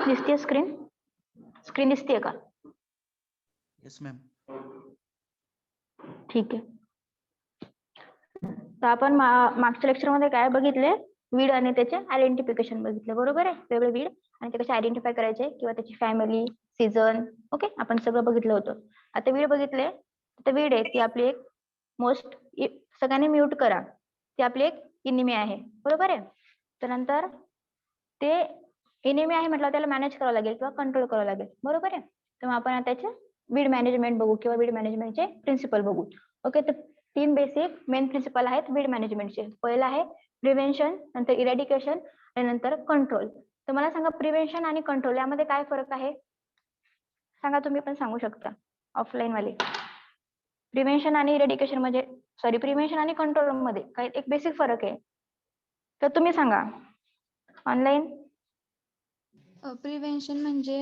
दिसते screen? Screen दिसते का? Yes ma'am. ठीक आहे. तर आपण मागच्या लेक्चरमध्ये काय बघितले? वीड आणि त्याचे आयडेंटिफिकेशन बघितले, बरोबर आहे? वेगळे वीड आणि ते कसे आयडेंटिफाय करायचे किंवा त्याची फॅमिली, सीझन, ओके, आपण सगळं बघितलं होतं. आता वीड बघितले. आता वीड आहे ती आपली एक मोस्ट, सगळ्यांनी म्यूट करा, ती आपली एक इनिमी आहे, बरोबर आहे? त्यानंतर ते इनिमी आहे म्हटलं त्याला मॅनेज करावं लागेल किंवा कंट्रोल करावं लागेल, बरोबर आहे? तेव्हा आपण त्याचे वीड मॅनेजमेंट बघू किंवा वीड मॅनेजमेंटचे प्रिन्सिपल बघू. ओके, तर 3 बेसिक मेन प्रिन्सिपल आहेत वीड मॅनेजमेंटचे. पहिलं आहे प्रिव्हेन्शन, नंतर इरॅडिकेशन आणि नंतर कंट्रोल. तर मला सांगा, प्रिव्हेन्शन आणि कंट्रोल यामध्ये काय फरक आहे? सांगा, तुम्ही पण सांगू शकता ऑफलाईन वाले. प्रिव्हेन्शन आणि इरॅडिकेशन म्हणजे सॉरी, प्रिव्हेन्शन आणि कंट्रोल मध्ये काय एक बेसिक फरक आहे, तर तुम्ही सांगा ऑनलाईन. प्रिव्हेन्शन म्हणजे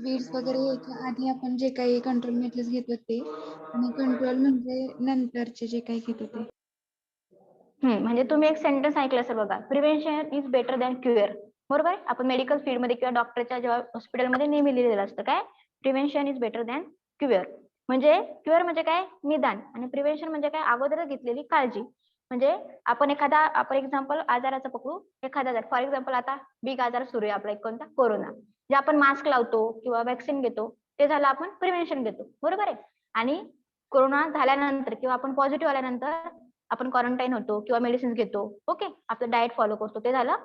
वीड्स वगैरे यायच्या आधी आपण जे काही कंट्रोल मेथड्स घेत होते, आणि कंट्रोल म्हणजे नंतरचे जे काही घेत होते. म्हणजे तुम्ही एक सेंटेन्स ऐकलं असेल बघा, prevention is better than cure, बरोबर आहे? आपण मेडिकल फील्ड मध्ये किंवा डॉक्टरच्या जेव्हा हॉस्पिटलमध्ये नेहमी लिहिलेलं असतं काय, prevention is better than cure. म्हणजे क्युअर म्हणजे काय, निदान, आणि प्रिव्हेन्शन म्हणजे काय, अगोदर घेतलेली काळजी. म्हणजे आपण आपण एक्झाम्पल आजाराचं पकडू, एखादा आजार, फॉर एक्झाम्पल आता बिग आजार सुरू आहे आपला एक कोणता, कोरोना. जे आपण मास्क लावतो किंवा वॅक्सिन घेतो ते झालं आपण प्रिव्हेन्शन घेतो, बरोबर आहे? आणि कोरोना झाल्यानंतर किंवा आपण पॉझिटिव्ह आल्यानंतर आपण क्वारंटाईन होतो किंवा मेडिसिन घेतो, ओके, आपलं डाएट फॉलो करतो, ते झालं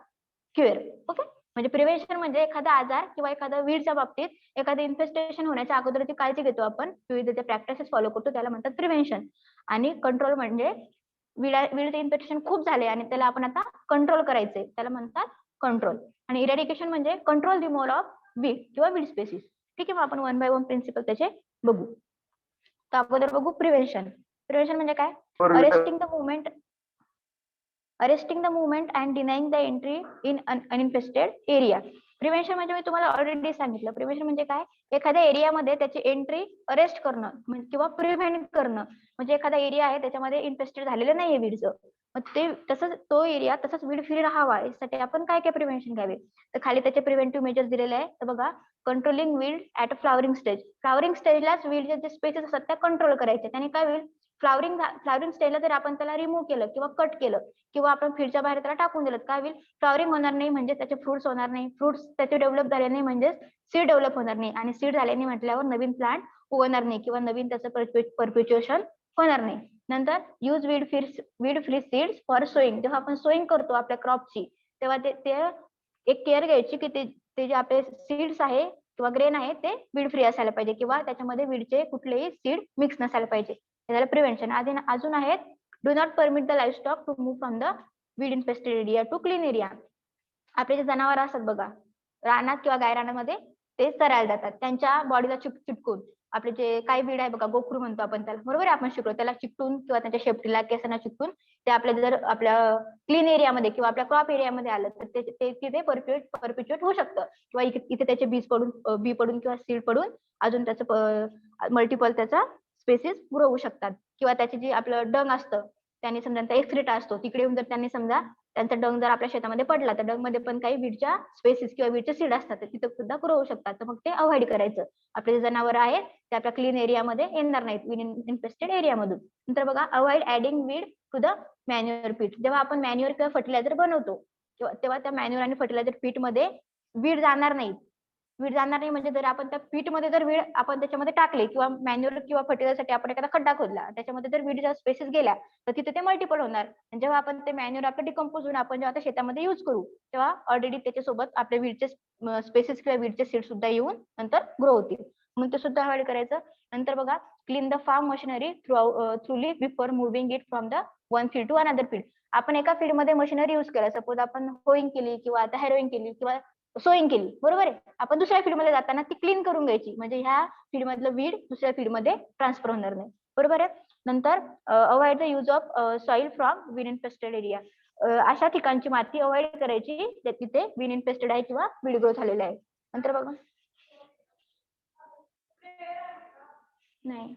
क्युअर. ओके, म्हणजे प्रिव्हेन्शन म्हणजे एखादा आजार किंवा एखादा वीडच्या बाबतीत एखादं इन्फेस्टेशन होण्याच्या अगोदरची काळजी घेतो आपण, विविध प्रॅक्टिसेस फॉलो करतो, त्याला म्हणतात प्रिव्हेन्शन. आणि कंट्रोल म्हणजे वीडचं इन्फेक्शन खूप झाले आणि त्याला आपण आता कंट्रोल करायचंय, त्याला म्हणतात कंट्रोल. आणि इरॅडिकेशन म्हणजे control the mole of weed किंवा वीड स्पेसिस. ठीक आहे, मग आपण 1 बाय 1 प्रिन्सिपल त्याचे बघू. तर अगोदर बघू प्रिव्हेन्शन. प्रिव्हेन्शन म्हणजे काय, arresting the movement and denying the entry in uninfested area. Prevention म्हणजे मी तुम्हाला ऑलरेडी सांगितलं, प्रिव्हेन्शन म्हणजे काय, एखाद्या एरियामध्ये त्याची एंट्री अरेस्ट करणं किंवा प्रिव्हेंट करणं. म्हणजे एखादा एरिया आहे त्याच्यामध्ये इन्फेस्टेड झालेलं नाहीये वीडचं, मग ते तसंच तो एरिया तसंच वीड फ्री राहावा यासाठी आपण काय काय प्रिव्हेन्शन घ्यावे. तर खाली त्याचे प्रिव्हेंटिव्ह मेजर्स दिलेले आहे. तर बघा, controlling weed at flowering stage. Flowering स्टेजलाच वीडचे जे स्पेसेस असतात त्या कंट्रोल करायचे. त्याने काय होईल, फ्लॉवरिंग स्टेजला जर आपण त्याला रिमूव्ह केलं किंवा कट केलं किंवा आपण फील्डच्या बाहेर त्याला टाकून दिलं, काय होईल, फ्लॉवरिंग होणार नाही, म्हणजे त्याचे फ्रुट्स होणार नाही, फ्रुट्स त्याचे डेव्हलप झाले नाही म्हणजे सीड डेव्हलप होणार नाही, आणि सीड झाले नाही म्हटल्यावर नवीन प्लांट उगवणार नाही किंवा नवीन त्याचं परप्युच्युएशन होणार नाही. नंतर use weed free seeds for sowing. जेव्हा आपण सोईंग करतो आपल्या क्रॉपची, तेव्हा ते एक केअर घ्यायची की ते जे आपले सीड्स आहे किंवा ग्रेन आहे ते वीड फ्री असायला पाहिजे किंवा त्याच्यामध्ये वीडचे कुठलेही सीड मिक्स नसायला पाहिजे. हे झालं प्रिव्हेन्शन. अजून आहेत, do not permit the livestock to move from the weed infested area to clean area. आपले जे जनावर असतात बघा रानात किंवा गायरानामध्ये, ते चरायला जातात, त्यांच्या बॉडीला चिटकून आपले जे काही वीड आहे बघा, गोखरू म्हणतो आपण त्याला, बरोबर आहे? आपण शिकलो त्याला चिकटून किंवा त्यांच्या शेपटीला केसांना चिकटून ते आपल्या जर आपल्या क्लीन एरियामध्ये किंवा आपल्या क्रॉप एरियामध्ये आलं तर ते तिथे परप्युच्युएट होऊ शकतं किंवा इथे त्याचे बी पडून किंवा सीड पडून अजून त्याचं मल्टिपल त्याचा स्पेसिस ग्रो होऊ शकतात. किंवा त्याचे जे आपलं डंग असतं, त्यांनी समजा एक्सक्रीटा असतो, तिकडे येऊन जर त्यांनी समजा त्यांचा डंग जर आपल्या शेतामध्ये पडला तर डंग मध्ये पण काही वीडच्या स्पेसिस किंवा वीडचे सीड असतात, तिथे सुद्धा ग्रो होऊ शकतात. तर मग ते अवॉइड करायचं. आपले जे जनावर आहेत ते आपल्या क्लीन एरियामध्ये येणार नाहीत, वीड इन्फेस्टेड एरियामधून. नंतर बघा, avoid adding weed to the manure पीट. जेव्हा आपण मॅन्युअर किंवा फर्टिलायझर बनवतो तेव्हा त्या मॅन्युअर आणि फर्टिलायझर पीट मध्ये वीड जाणार नाही. म्हणजे जर आपण त्या पीठमध्ये जर वीड आपण त्याच्यामध्ये टाकले किंवा मॅन्युअर किंवा फर्टिलायझरसाठी आपण एखादा खड्डा खोदला, त्याच्यामध्ये जर वीडच्या स्पेसेस गेल्या तर तिथे ते मल्टिपल होणार. आणि जेव्हा आपण ते मॅन्युअर आपलं डिकम्पोज होऊन आपण जेव्हा शेतामध्ये युज करू, तेव्हा ऑलरेडी त्याच्यासोबत आपले वीडचे स्पेसेस किंवा वीडचे सीड सुद्धा येऊन नंतर ग्रो होतील, म्हणून ते सुद्धा अवॉइड करायचं. नंतर बघा, clean the farm machinery thoroughly before moving it from the one field to another field. आपण एका फील्ड मध्ये मशिनरी युज केलं, सपोज आपण होईंग केली किंवा आता हॅरोईंग केली किंवा सोईंग केली, बरोबर आहे, आपण दुसऱ्या फील्ड मध्ये जाताना ती क्लीन करून घ्यायची, म्हणजे ह्या फील्ड मधलं वीड दुसऱ्या फील्ड मध्ये ट्रान्सफर होणार नाही, बरोबर आहे. नंतर avoid the use of soil from weed infested area. अशा ठिकाणची माती अवॉइड करायची तिथे वीड इन्फेस्टेड आहे किंवा वीड ग्रो झालेला आहे. नंतर बघा, नाही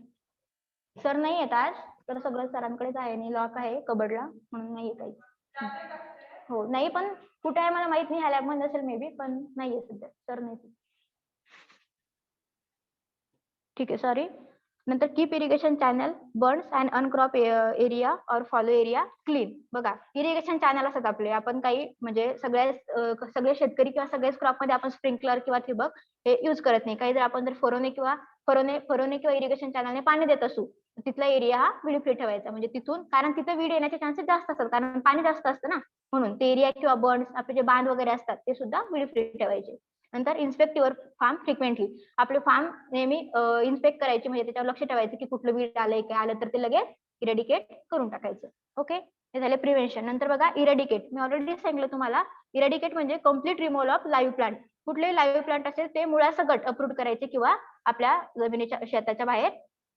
सर नाही येत आज, तर सगळं सरांकडेच आहे, नाही लॉक आहे कबडला म्हणून नाही येत आहे. हो नाही, पण कुठे आहे मला माहित नाही, ह्या लॅब मध्ये असेल मे बी, पण नाहीये सध्या, सर नाही. ठीक आहे, सॉरी. नंतर keep irrigation channel bunds and uncrop area or fallow area clean. बघा इरिगेशन चॅनल असतात आपले, आपण काही म्हणजे सगळे शेतकरी किंवा सगळेच क्रॉप मध्ये आपण स्प्रिंकलर किंवा ठिबक हे युज करत नाही. काही जर आपण जर फरोने किंवा इरिगेशन चॅनलने पाणी देत असू, तिथला एरिया हा वीड फ्री ठेवायचा. म्हणजे तिथून, कारण तिथे वीड येण्याचे चान्सेस जास्त असतात, कारण पाणी जास्त असतं ना, म्हणून ते एरिया किंवा बर्ड्स आपले जे बांध वगैरे असतात ते सुद्धा वीड फ्री ठेवायचे. नंतर इन्स्पेक्ट युअर फार्म फ्रिक्वेंटली. आपले फार्म नेहमी इन्स्पेक्ट करायची, म्हणजे त्याच्यावर लक्ष ठेवायचं की कुठलं वीड आलंय, काय आलं तर ते लगेच इरेडिकेट करून टाकायचं. ओके, हे झाले प्रिव्हेन्शन. नंतर बघा इरेडिकेट. मी ऑलरेडी सांगितलं तुम्हाला, इरेडिकेट म्हणजे complete removal of live plant. कुठलेही लाईव्ह प्लांट असेल ते मुळासकट अप्रूट करायचे किंवा आपल्या जमिनीच्या शेताच्या बाहेर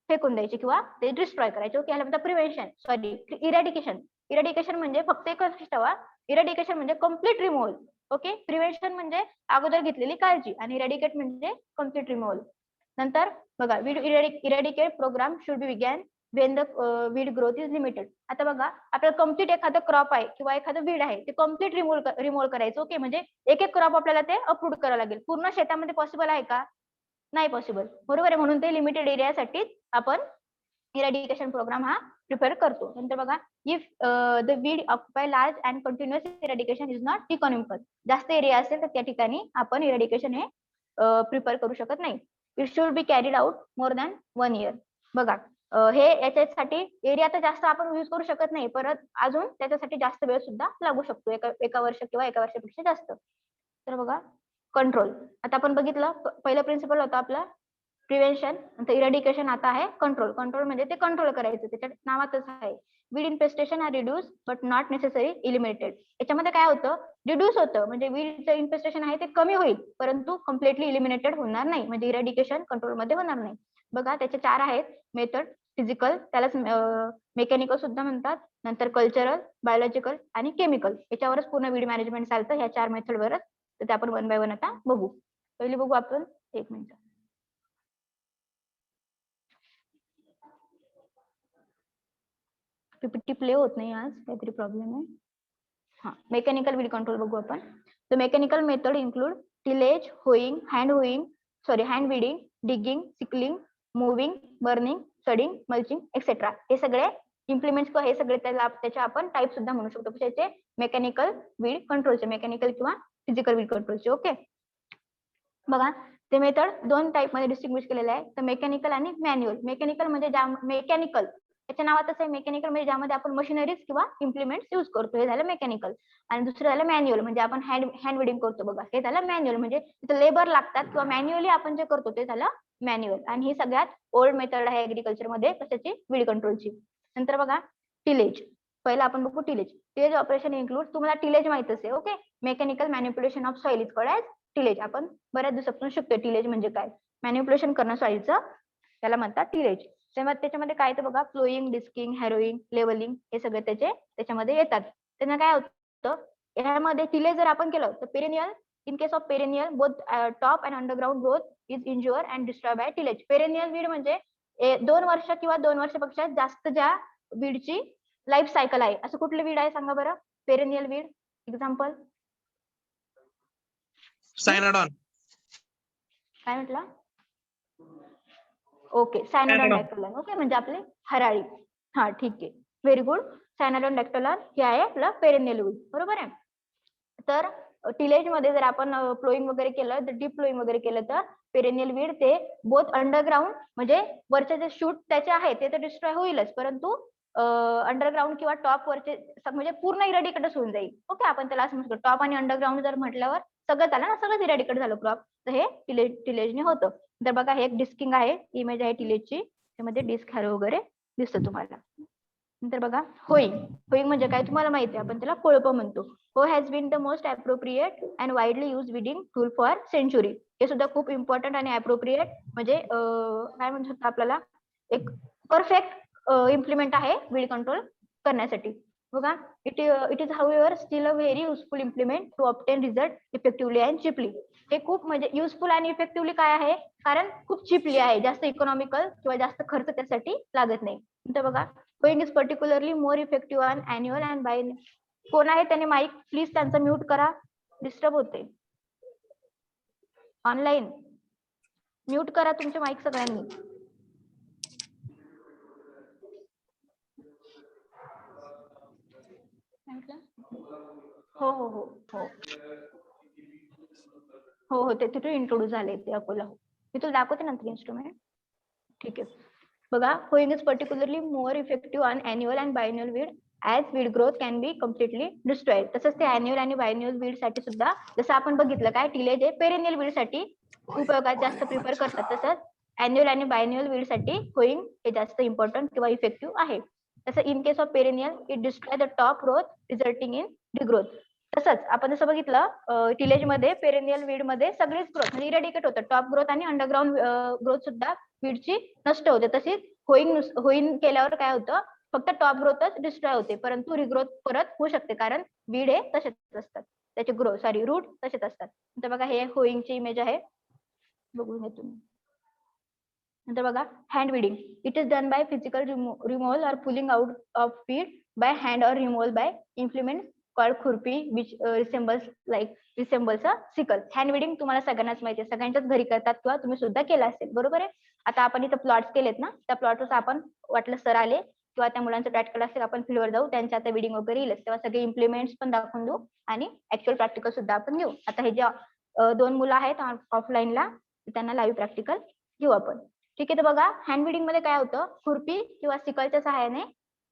फेकून द्यायचे किंवा ते डिस्ट्रॉय करायचे. ओके, याला म्हणतात प्रिव्हेन्शन, सॉरी इरेडिकेशन. इरेडिकेशन म्हणजे फक्त एकच लक्षात ठेवा, इरेडिकेशन म्हणजे कम्प्लीट रिमूव्हल. ओके, प्रिव्हेन्शन म्हणजे अगोदर घेतलेली काळजी आणि इरेडिकेट म्हणजे कम्प्लीट रिमूव्हल. नंतर बघा weed eradicate programme should be begin Wien the weed growth is limited. आता बघा आपल्याला कम्प्लीट एखादं क्रॉप आहे किंवा एखादं वीड आहे ते कम्प्लीट रिमूव्ह करायचं. ओके, म्हणजे एक एक क्रॉप आपल्याला ते अप्रूव्ह करावं लागेल. पूर्ण शेतामध्ये पॉसिबल आहे का? नाही पॉसिबल, बरोबर आहे. म्हणून ते लिमिटेड एरियासाठी आपण इरेडिकेशन प्रोग्राम हा प्रिपेअर करतो. नंतर बघा if the weed occupy large and continuous eradication is not economical. जास्त एरिया असेल तर त्या ठिकाणी आपण इरेडिकेशन हे प्रिपेअर करू शकत नाही. It should be carried out more than 1 year. बघा हे याच्यासाठी एरिया तर जास्त आपण यूज करू शकत नाही, परत अजून त्याच्यासाठी जास्त वेळ सुद्धा लागू शकतो, एका वर्ष किंवा एका वर्षापेक्षा जास्त. तर बघा कंट्रोल. आता आपण बघितलं पहिलं प्रिन्सिपल होतं आपलं प्रिव्हेन्शन, नंतर इरेडिकेशन, आता आहे कंट्रोल. कंट्रोल म्हणजे ते कंट्रोल करायचं, त्याच्या नावातच आहे. Weed infestation are reduce but not necessary eliminated. याच्यामध्ये काय होतं, रिड्यूस होतं म्हणजे वीडचं इन्फेस्टेशन आहे ते कमी होईल, परंतु कम्प्लिटली इलिमिनेटेड होणार नाही, म्हणजे इरेडिकेशन कंट्रोल मध्ये होणार नाही. बघा त्याचे 4 आहेत मेथड. फिजिकल, त्यालाच मेकॅनिकल सुद्धा म्हणतात, नंतर कल्चरल, बायोलॉजिकल आणि केमिकल. याच्यावरच पूर्ण वीड मॅनेजमेंट चालतं, ह्या 4 मेथडवरच. तर ते आपण 1 by 1 आता बघू. पहिली बघू आपण, 1 मिनिट. पीपीटी प्ले होत नाही आज, काहीतरी प्रॉब्लेम आहे. हा, मेकॅनिकल वीड कंट्रोल बघू आपण. तर mechanical method include tillage, hoeing, hand weeding, digging, sickling, mowing, burning, sodding, mulching etcetera. हे सगळे इम्प्लिमेंट्स किंवा हे सगळे त्याच्या आपण टाईप सुद्धा म्हणू शकतो. कशाचे? मेकॅनिकल वीड कंट्रोलचे, मेकॅनिकल किंवा फिजिकल वीड कंट्रोलचे. ओके, बघा ते मेथड 2 टाईप मध्ये डिस्टिंग्विश केलेले आहे, तर मेकॅनिकल आणि मॅन्युअल. मेकॅनिकल म्हणजे मेकॅनिकल त्याच्या नावातच आहे, मेकॅनिकल म्हणजे ज्यामध्ये आपण मशिनरीज किंवा इम्प्लिमेंट्स यूज करतो, हे झालं मेकॅनिकल. आणि दुसरं झालं मॅन्युअल, म्हणजे आपण हँड विडिंग करतो बघा, हे झालं मॅन्युअल. म्हणजे तिथे लेबर लागतात किंवा मॅन्युअली आपण जे करतो ते झालं मॅन्युअल. आणि ही सगळ्यात ओल्ड मेथड आहे ऍग्रिकल्चर मध्ये कशाची? वीड कंट्रोलची. नंतर बघा टिलेज. पहिला आपण बघू टिलेज. टिलेज ऑपरेशन इन्क्लूड, तुम्हाला टिलेज माहित असेल. Okay, mechanical manipulation of soil is called as tillage. आपण बऱ्याच दिवसापासून शिकतोय टिलेज म्हणजे काय. मॅनिप्युलेशन करणं सॉइलचं, त्याला म्हणतात टिलेज. त्याच्यामध्ये काय तर बघा फ्लोईंग, डिस्किंग, हॅरोईंग, लेवलिंग हे सगळे त्याच्यामध्ये येतात. त्यांना काय होतं, यामध्ये टिलेज जर आपण केलं तर perennial, in case of perennial both top and underground growth is injure and destroy by tillage. Perennial weed म्हणजे 2 वर्ष किंवा 2 वर्षापेक्षा जास्त ज्या वीडची लाईफ सायकल आहे, असं कुठलं वीड आहे सांगा बरं? Perennial weed example सायनाडॉन. काय म्हटलं? ओके, सायनाडॉन डॅक्टोलॉन. ओके, म्हणजे आपले हराळी. हा ठीक आहे, व्हेरी गुड. सायनाडॉन डॅक्टोलॉन हे आहे आपलं पेरेनियल वीड, बरोबर आहे. तर टिलेज मध्ये जर आपण फ्लोईंग वगैरे केलं, तर डीप फ्लोईंग वगैरे केलं, तर पेरेनियल वीड ते बोथ अंडरग्राउंड म्हणजे वरचे जे शूट त्याचे आहे ते तर डिस्ट्रॉय होईलच, परंतु अंडरग्राउंड किंवा टॉप वरचे म्हणजे पूर्ण इरेडिकेटच होऊन जाईल. ओके, आपण त्याला असं म्हणतो टॉप आणि अंडरग्राउंड जर म्हटल्यावर सगळं आलं ना, सगळंच इरेडिकेट झालं क्रॉप, तर हे टिलेजने होतं. तर बघा हे एक डिस्किंग आहे, इमेज आहे टिलेजची, त्यामध्ये डिस्क हॅरो वगैरे दिसतं तुम्हाला. नंतर बघा होईंग. होईंग म्हणजे काय तुम्हाला माहिती आहे, आपण त्याला कोळप म्हणतो. Hoe has been the most appropriate and widely use weeding tool for century. हे सुद्धा खूप इम्पॉर्टंट आणि अप्रोप्रिएट म्हणजे काय म्हणू शकतो आपल्याला, एक परफेक्ट इम्प्लिमेंट आहे वीड कंट्रोल करण्यासाठी. बघा it is however still a very useful implement to obtain result effectively and cheaply. हे खूप म्हणजे युजफुल आणि इफेक्टिव्हली काय आहे, कारण खूप चिपली आहे, जास्त इकॉनॉमिकल किंवा जास्त खर्च त्यासाठी लागत नाही. तर बघा hoeing is particularly more effective on annual and bi. कोण आहे त्याने माईक प्लीज त्यांचं म्यूट करा. डिस्टर्ब होते. ऑनलाईन म्यूट करा तुमचे माईक सगळ्यांनी. हो हो हो हो हो हो ते तिथे इंट्रोड्यूस झाले ते अकोला. मी तुला दाखवते नंतर इन्स्ट्रुमेंट. ठीक आहे. बघा, hoeing is particularly more effective on annual and biennial weed as weed growth can be completely destroyed. तसंच ते अॅन्युअल आणि बायन्युअल वीड साठी सुद्धा जसं आपण बघितलं काय टिलेज आहे पेरेनियल वीड साठी उपयोगात जास्त प्रिफर करतात, तसंच अॅन्युअल आणि बायन्युअल वीड साठी होईंग हे जास्त इम्पॉर्टंट किंवा इफेक्टिव्ह आहे. तसं in case of perennial it destroy the top growth resulting in degrowth. तसंच आपण जसं बघितलं टिलेज मध्ये पेरेनियल वीड मध्ये सगळीच ग्रोथ म्हणजे इरेडिकेट होतं, टॉप ग्रोथ आणि अंडरग्राऊंड ग्रोथ सुद्धा वीडची नष्ट होते. तशीच होईंग केल्यावर काय होतं, फक्त टॉप ग्रोथच डिस्ट्रॉय होते, परंतु रिग्रोथ परत होऊ शकते कारण वीड हे तसेच असतात, त्याचे रूट तसेच असतात. तर बघा हे होईंगची इमेज आहे, बघून घ्या तुम्ही. नंतर बघा hand weeding. It is done by physical removal or pulling out of weed by hand or removal by implement called khurpi which resembles a sickle. Hand weeding तुम्हाला सगळ्यांनाच माहिती आहे, सगळ्यांच्याच घरी करतात किंवा तुम्ही सुद्धा केला असेल, बरोबर आहे. आता आपण इथं प्लॉट्स केलेत ना, त्या प्लॉटवर आपण वाटलं सर आले किंवा त्या मुलांचं प्रॅक्टिकल असेल आपण फील्डवर जाऊ, त्यांच्या आता विडिंग वगैरे येईल तेव्हा सगळे इम्प्लिमेंट्स पण दाखवून देऊ आणि ऍक्च्युअल प्रॅक्टिकल सुद्धा आपण घेऊ. आता हे जे 2 मुलं आहेत ऑफलाईनला त्यांना लाईव्ह प्रॅक्टिकल घेऊ आपण. ठीक आहे. तर बघा हँड विडिंग मध्ये काय होतं, खुरपी किंवा सिकलच्या सहाय्याने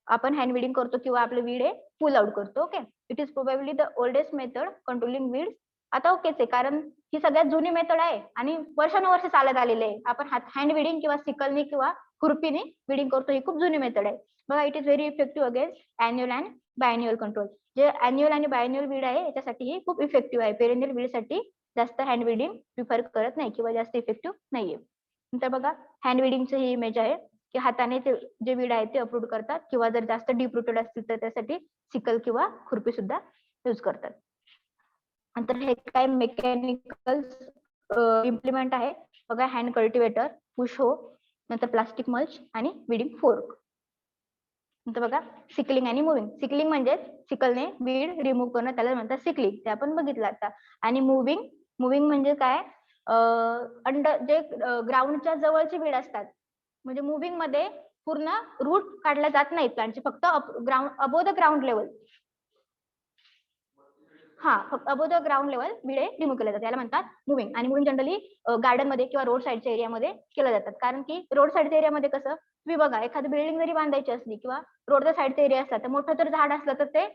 आपण हँड विडिंग करतो किंवा आपलं वीड हे पुल आउट करतो. Okay. It is probably the oldest method controlling weed. आता ओकेच आहे कारण ही सगळ्यात जुनी मेथड आहे आणि वर्षानुवर्ष चालत आलेले आहे. आपण हँड विडिंग किंवा सिकलनी किंवा खुरपीने विडिंग करतो, ही खूप जुनी मेथड आहे. बघा it is very effective against annual and biennial control. जे अॅन्युअल आणि बायन्युअल वीड आहे याच्यासाठी ही खूप इफेक्टिव्ह आहे. पेरेनियल वीड साठी जास्त हँड विडिंग प्रिफर करत नाही किंवा जास्त इफेक्टिव्ह नाहीये. नंतर बघा हँड विडिंगची ही इमेज आहे की हाताने ते जे वीड आहे ते अप्रूट करतात किंवा जर जास्त डीप रुटेड असतील तर त्यासाठी सिकल किंवा खुरपी सुद्धा यूज करतात. नंतर हे काय मेकॅनिकल इम्प्लिमेंट आहे बघा, हँड कल्टिवेटर, पुश हो, नंतर प्लास्टिक मल्च आणि विडिंग फोर्क. नंतर बघा सिकलिंग आणि मुव्हिंग. सिकलिंग म्हणजे सिकलने वीड रिमूव्ह करणं, त्याला म्हणतात सिकलिंग, ते आपण बघितलं आता. आणि मुव्हिंग म्हणजे काय, जे ग्राउंडच्या जवळची वीड असतात, म्हणजे मुव्हिंग मध्ये पूर्ण रूट काढला जात नाही प्लांटचे, फक्त अबोव द ग्राउंड लेवल. हा, फक्त above the ground level weeds remove केले जातात, याला म्हणतात मुव्हिंग. आणि मुव्हिंग जनरली गार्डन मध्ये किंवा रोड साईडच्या एरियामध्ये केल्या जातात, कारण की रोड साईडच्या एरियामध्ये कसं, तुम्ही बघा एखादी बिल्डिंग जरी बांधायची असली किंवा रोडच्या साईडचा एरिया असला तर मोठं जर झाड असलं तर ते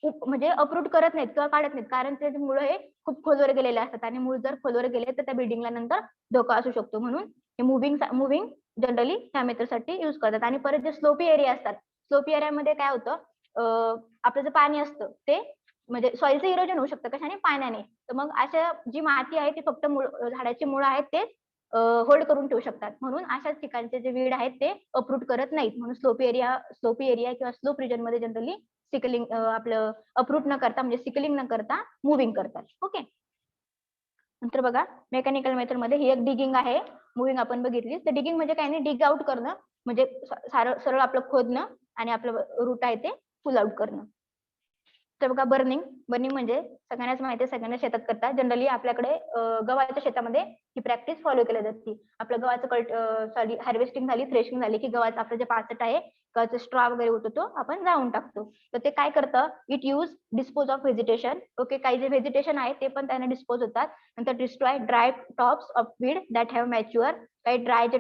म्हणजे अप्रूट करत नाहीत किंवा काढत नाहीत, कारण ते मुळे हे खूप खोलवर गेलेले असतात आणि मूळ जर खोलवर गेले तर त्या बिल्डिंगला नंतर धोका असू शकतो. म्हणून हे मुव्हिंग जनरली ह्या मेथडसाठी युज करतात. आणि परत जे स्लोपी एरिया असतात, स्लोपी एरियामध्ये काय होतं, आपलं जे पाणी असतं ते म्हणजे सॉइलचं इरोजन होऊ शकतं कशाने, पाण्याने. तर मग अशा जी माती आहे ती फक्त झाडाची मुळं आहेत ते होल्ड करून ठेवू शकतात, म्हणून अशाच ठिकाणचे जे वीड आहेत ते अप्रूट करत नाहीत. म्हणून स्लोपी एरिया किंवा स्लोप रिजन मध्ये जनरली सिकलिंग आपलं अप्रूट न करता म्हणजे सिकलिंग न करता मुव्हिंग करतात. ओके. नंतर बघा मेकॅनिकल मेथड मध्ये ही एक डिगिंग आहे, मुव्हिंग आपण बघितली. तर डिगिंग म्हणजे काय नाही, डिग आउट करणं म्हणजे सरळ आपलं खोदणं आणि आपलं रूट आहे ते पुल आउट करणं. तर बघा बर्निंग म्हणजे सगळ्यांनाच माहिती आहे, सगळ्यांना शेतात करतात. जनरली आपल्याकडे गव्हाच्या शेतामध्ये ही प्रॅक्टिस फॉलो केली जाते. आपलं गव्हाचं हार्वेस्टिंग झाली, थ्रेशिंग झाली की गव्हाचं आपलं जे पाचट आहे, गव्हाचं स्ट्रॉ वगैरे होतो तो आपण जाळून टाकतो. तर ते काय करतं, it use dispose of vegetation. Okay, काही जे व्हेजिटेशन आहे ते पण त्याने डिस्पोज होतात. नंतर destroy dry tops of weed that have mature. काही ड्राय जे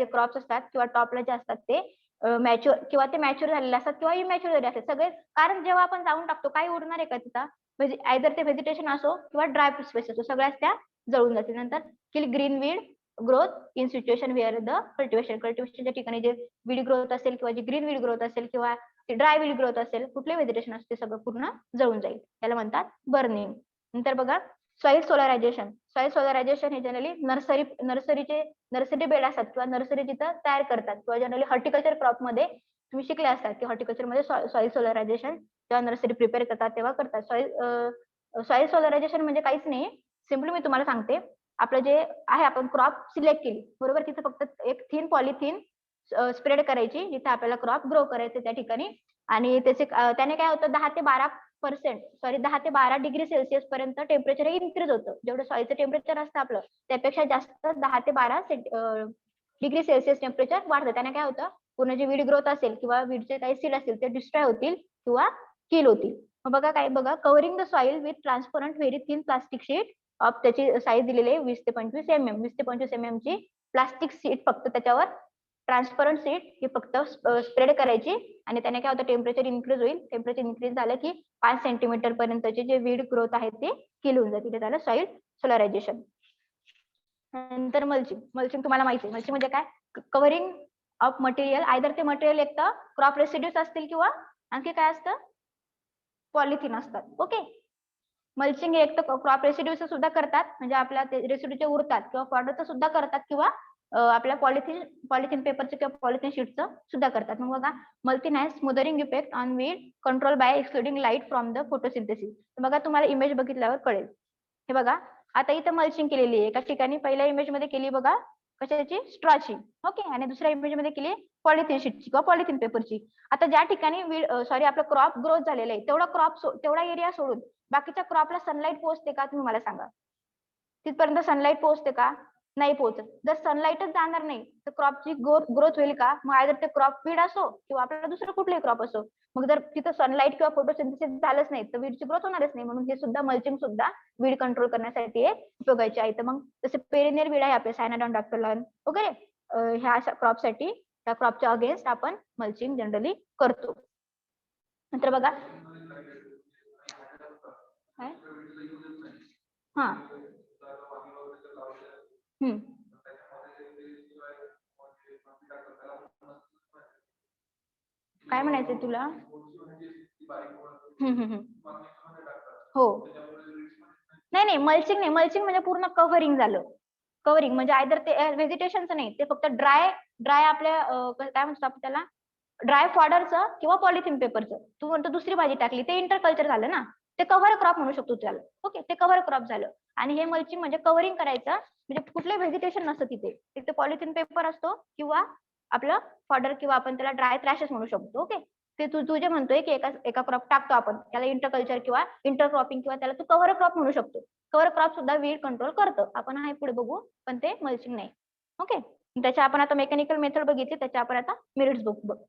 क्रॉप्स असतात किंवा टॉपला जे असतात ते मॅच्युअर किंवा ते मॅच्युअर झालेले असतात किंवा इमॅच्युअर झालेले असतात सगळे, कारण जेव्हा आपण जाऊन टाकतो काही उरणार आहे का तिथं, आयदर ते व्हेजिटेशन असो किंवा ड्राय स्पेस असो, सगळ्याच त्या जळून जातील. नंतर kill green weed growth in situation where the कल्टिवेशनच्या ठिकाणी जे वीड ग्रोथ असेल किंवा जी ग्रीन वीड ग्रोथ असेल किंवा ड्राय वीड ग्रोथ असेल, कुठले व्हेजिटेशन असते सगळं पूर्ण जळून जाईल, त्याला म्हणतात बर्निंग. नंतर बघा सॉइल सोलरायझेशन हे जनरली नर्सरी बेड असतात किंवा नर्सरी जिथं तयार करतात किंवा जनरली हॉर्टिकल्चर क्रॉप मध्ये तुम्ही शिकले असतात की हॉर्टिकल्चर मध्ये सॉइल सोलरायझेशन जेव्हा नर्सरी प्रिपेअर करतात तेव्हा करतात. सॉइल सोलरायझेशन म्हणजे काहीच नाही, सिम्पली मी तुम्हाला सांगते. आपलं जे आहे, आपण क्रॉप सिलेक्ट केली बरोबर, तिथे फक्त एक थिन पॉलिथिन स्प्रेड करायची जिथे आपल्याला क्रॉप ग्रो करायचे त्या ठिकाणी, आणि त्याने काय होतं 10 ते 12 सॉरी 10 ते 12 डिग्री सेल्सिअस पर्यंत टेम्परेचर हे इन्क्रीज होतं. जेवढं सॉईलचं टेम्परेचर असतं आपलं त्यापेक्षा जास्त 10 ते 12 डिग्री सेल्सिअस टेम्परेचर वाढतं. त्याने काय होतं, पूर्ण जी वीड ग्रोथ असेल किंवा वीडचे काही सीड असतील ते डिस्ट्रॉय होतील किंवा किल होतील. मग बघा covering the soil with transparent very thin plastic sheet of, त्याची साईज दिलेली आहे 20 ते 25 mm. 20 ते 25 mm ची प्लास्टिक शीट फक्त त्याच्यावर ट्रान्सपरंट शीट ही फक्त स्प्रेड करायची आणि त्याने काय होतं, टेम्परेचर इन्क्रीज होईल. टेम्परेचर इन्क्रीज झालं की 5 सेंटीमीटर पर्यंतचे जे वीड ग्रोथ आहे ते किल होऊन जाते. त्याला सॉइल सोलरायझेशन. नंतर मल्चिंग तुम्हाला माहिती आहे. मल्चिंग म्हणजे काय, कव्हरिंग ऑफ मटेरियल, आयदर ते मटेरियल एक तर क्रॉप रेसिड्यूज असतील किंवा आणखी काय असतं, पॉलिथिन असतात. ओके, मल्चिंग एक तर क्रॉप रेसिड्यूज सुद्धा करतात, म्हणजे आपल्या रेसिड्यूचे उरतात, किंवा फॉडरचं सुद्धा करतात, किंवा आपल्या पॉलिथिन पेपरचं किंवा पॉलिथिन शीटचं सुद्धा करतात. मग बघा, mulching has smothering effect on weed control by excluding light from the photosynthesis. बघा तुम्हाला इमेज बघितल्यावर कळेल. हे बघा, आता इथं मल्चिंग केलेली आहे. एका ठिकाणी पहिल्या इमेज मध्ये केली बघा कशाची, स्ट्रॉची. ओके, आणि दुसऱ्या इमेज मध्ये केली पॉलिथिन शीटची किंवा पॉलिथिन पेपरची. आता ज्या ठिकाणी आपलं क्रॉप ग्रोथ झालेलं आहे तेवढा एरिया सोडून बाकीच्या क्रॉपला सनलाईट पोहोचते का, तुम्ही मला सांगा. तिथपर्यंत सनलाईट पोहोचते का, नाही पोहोचत. जर सनलाईटच जाणार नाही तर क्रॉपची ग्रोथ होईल का. मग आयदर ते क्रॉप वीड असो किंवा आपल्याला दुसरं कुठलंही क्रॉप असो, मग जर तिथं सनलाईट किंवा फोटोसिंथेसिस झालंच नाही तर वीडची ग्रोथ होणारच नाही. म्हणून हे सुद्धा मल्चिंग सुद्धा वीड कंट्रोल करण्यासाठी उपयोगाचे आहे. तर मग जसे पेरिनियर वीड आहे आपले सायनाडॉन, डॅक्टोलॉन वगैरे, ह्या अशा क्रॉपसाठी, त्या क्रॉपच्या अगेन्स्ट आपण मल्चिंग जनरली करतो. नंतर बघा काय, हा काय म्हणायचंय तुला. हो, नाही मल्चिंग म्हणजे पूर्ण कव्हरिंग झालं. कव्हरिंग म्हणजे आयदर ते व्हेजिटेशनचं नाही, ते फक्त ड्राय आपल्या काय म्हणतो आपण त्याला, ड्राय फॉडरचं किंवा पॉलिथिन पेपरचं. तू म्हणतो दुसरी भाजी टाकली, ते इंटरकल्चर झालं ना, ते कव्हर क्रॉप म्हणू शकतो त्याला. ओके, ते कव्हर क्रॉप झालं. आणि हे मल्चिंग म्हणजे कव्हरिंग करायचं, म्हणजे कुठलंही व्हेजिटेशन नसतं तिथे पॉलिथिन पेपर असतो किंवा आपलं फॉडर, किंवा आपण त्याला ड्राय थ्रॅशेस म्हणू शकतो. ओके, ते तू जे म्हणतोय की एका क्रॉप टाकतो आपण, त्याला इंटरकल्चर किंवा इंटरक्रॉपिंग किंवा त्याला तू कव्हर क्रॉप म्हणू शकतो. कव्हर क्रॉप सुद्धा वीड कंट्रोल करतं. आपण हे पुढे बघू, पण ते मल्चिंग नाही. ओके, त्याच्या आपण आता मेकॅनिकल मेथड बघितली, त्याच्या आपण आता मेरिट्स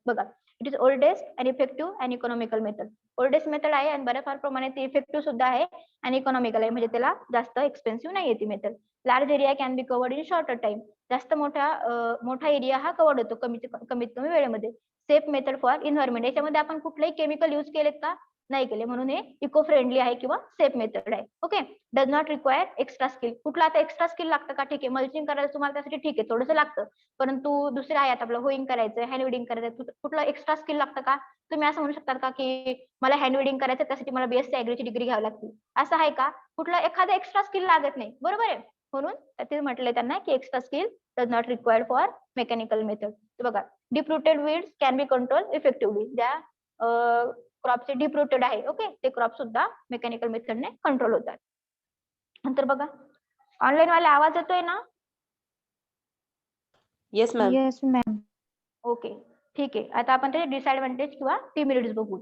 बघा. It is oldest and effective and economical method. Oldest method आहे आणि बऱ्याच फार प्रमाणे ती इफेक्टिव्ह सुद्धा आहे आणि इकॉनॉमिकल आहे, म्हणजे त्याला जास्त एक्सपेन्सिव्ह नाही ती method. Large area can be covered in shorter time. जास्त मोठा एरिया हा कवर्ड होतो कमीत कमी वेळेमध्ये. Safe method for environment. याच्यामध्ये आपण कुठलेही केमिकल युज केलेत का, नाही केले, म्हणून हे इको फ्रेंडली आहे किंवा सेफ मेथड आहे. Okay, does not require extra skill. कुठला आता एक्स्ट्रा स्किल लागतं का, ठीक आहे, मल्चिंग करायला तुम्हाला त्यासाठी ठीक आहे थोडंसं लागतं, परंतु दुसरे आहेत आपलं होईंग करायचं, हँड विडिंग करायचं, कुठलं एक्स्ट्रा स्किल लागतं का. तुम्ही असं म्हणू शकता का की मला हँड विडिंग करायचं त्यासाठी मला बीएससी ऍग्रीची डिग्री घ्यावी लागते, असं आहे का. कुठलं एखादं एक्स्ट्रा स्किल लागत नाही, बरोबर आहे. म्हणून ते म्हटलंय त्यांना की extra skill does not required for mechanical method. बघा, deep rooted weeds can be control effectively. ज्या क्रॉपचे डीप रूटेड आहे, ओके, ते क्रॉप सुद्धा मेकॅनिकल मेथडने कंट्रोल होतात. नंतर बघा, ऑनलाईन वाले आवाज येतोय ना. Yes ma'am. Yes ma'am. Okay, ठीक आहे. आता आपण ते डिसएडव्हान्टेज किंवा डिमेरिट्स बघू.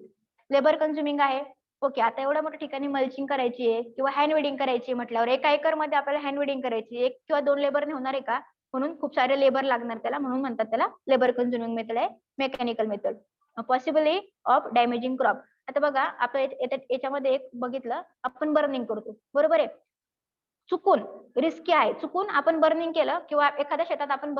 लेबर कन्झ्युमिंग आहे. ओके, आता एवढ्या मोठ्या ठिकाणी मल्चिंग करायची आहे किंवा हँड विडिंग करायची म्हटल्यावर एका एकर मध्ये आपल्याला हँड विडिंग करायची, 1 किंवा 2 लेबरने होणार आहे का, म्हणून खूप सारे लेबर लागणार त्याला, म्हणून म्हणतात त्याला लेबर कन्झ्युमिंग मेथड आहे mechanical method. Possibly of damaging crop. आता बघा, आपण याच्यामध्ये एक बघितलं, आपण बर्निंग करतो, बरोबर आहे. चुकून रिस्की आहे, चुकून आपण बर्निंग केलं किंवा एखाद्या शेतात आपण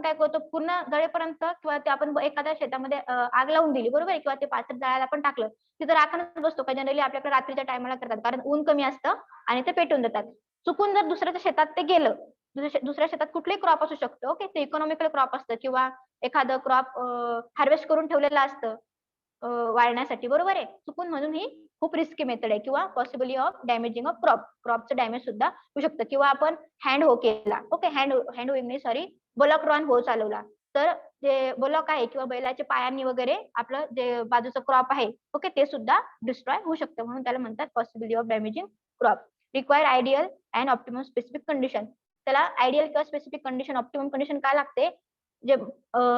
काय करतो, पूर्ण जळेपर्यंत किंवा ते आपण एखाद्या शेतामध्ये आग लावून दिली, बरोबर आहे, किंवा ते पाचट जाळायला आपण टाकलं, तिथं राखणच बसतो का, जनरली आपल्याकडे रात्रीच्या टायमाला करतात, कारण ऊन कमी असतं आणि ते पेटून देतात. चुकून जर दुसऱ्याच्या शेतात ते गेलं, दुसऱ्या शेतात कुठलेही क्रॉप असू शकतं, ओके, ते इकॉनॉमिकल क्रॉप असतं किंवा एखादं क्रॉप हार्वेस्ट करून ठेवलेलं असतं वाळण्यासाठी, बरोबर आहे. चुकून, म्हणून ही खूप रिस्की मेथड आहे. किंवा पॉसिबली ऑफ डॅमेजिंग ऑफ क्रॉपचं डॅमेज सुद्धा होऊ शकतं. किंवा आपण हँड हो केला, ओके, हँड होईंग नाही, सॉरी, बलॉक रॉन हो चालवला, तर जे बलॉक आहे किंवा बैलाच्या पायांनी वगैरे आपलं जे बाजूचं क्रॉप आहे, ओके, ते सुद्धा डिस्ट्रॉय होऊ शकतं, म्हणून त्याला म्हणतात possibility of damaging crop. Require ideal and optimum specific condition. त्याला आयडियल किंवा स्पेसिफिक कंडिशन, ऑप्टिमम कंडिशन काय लागते, जे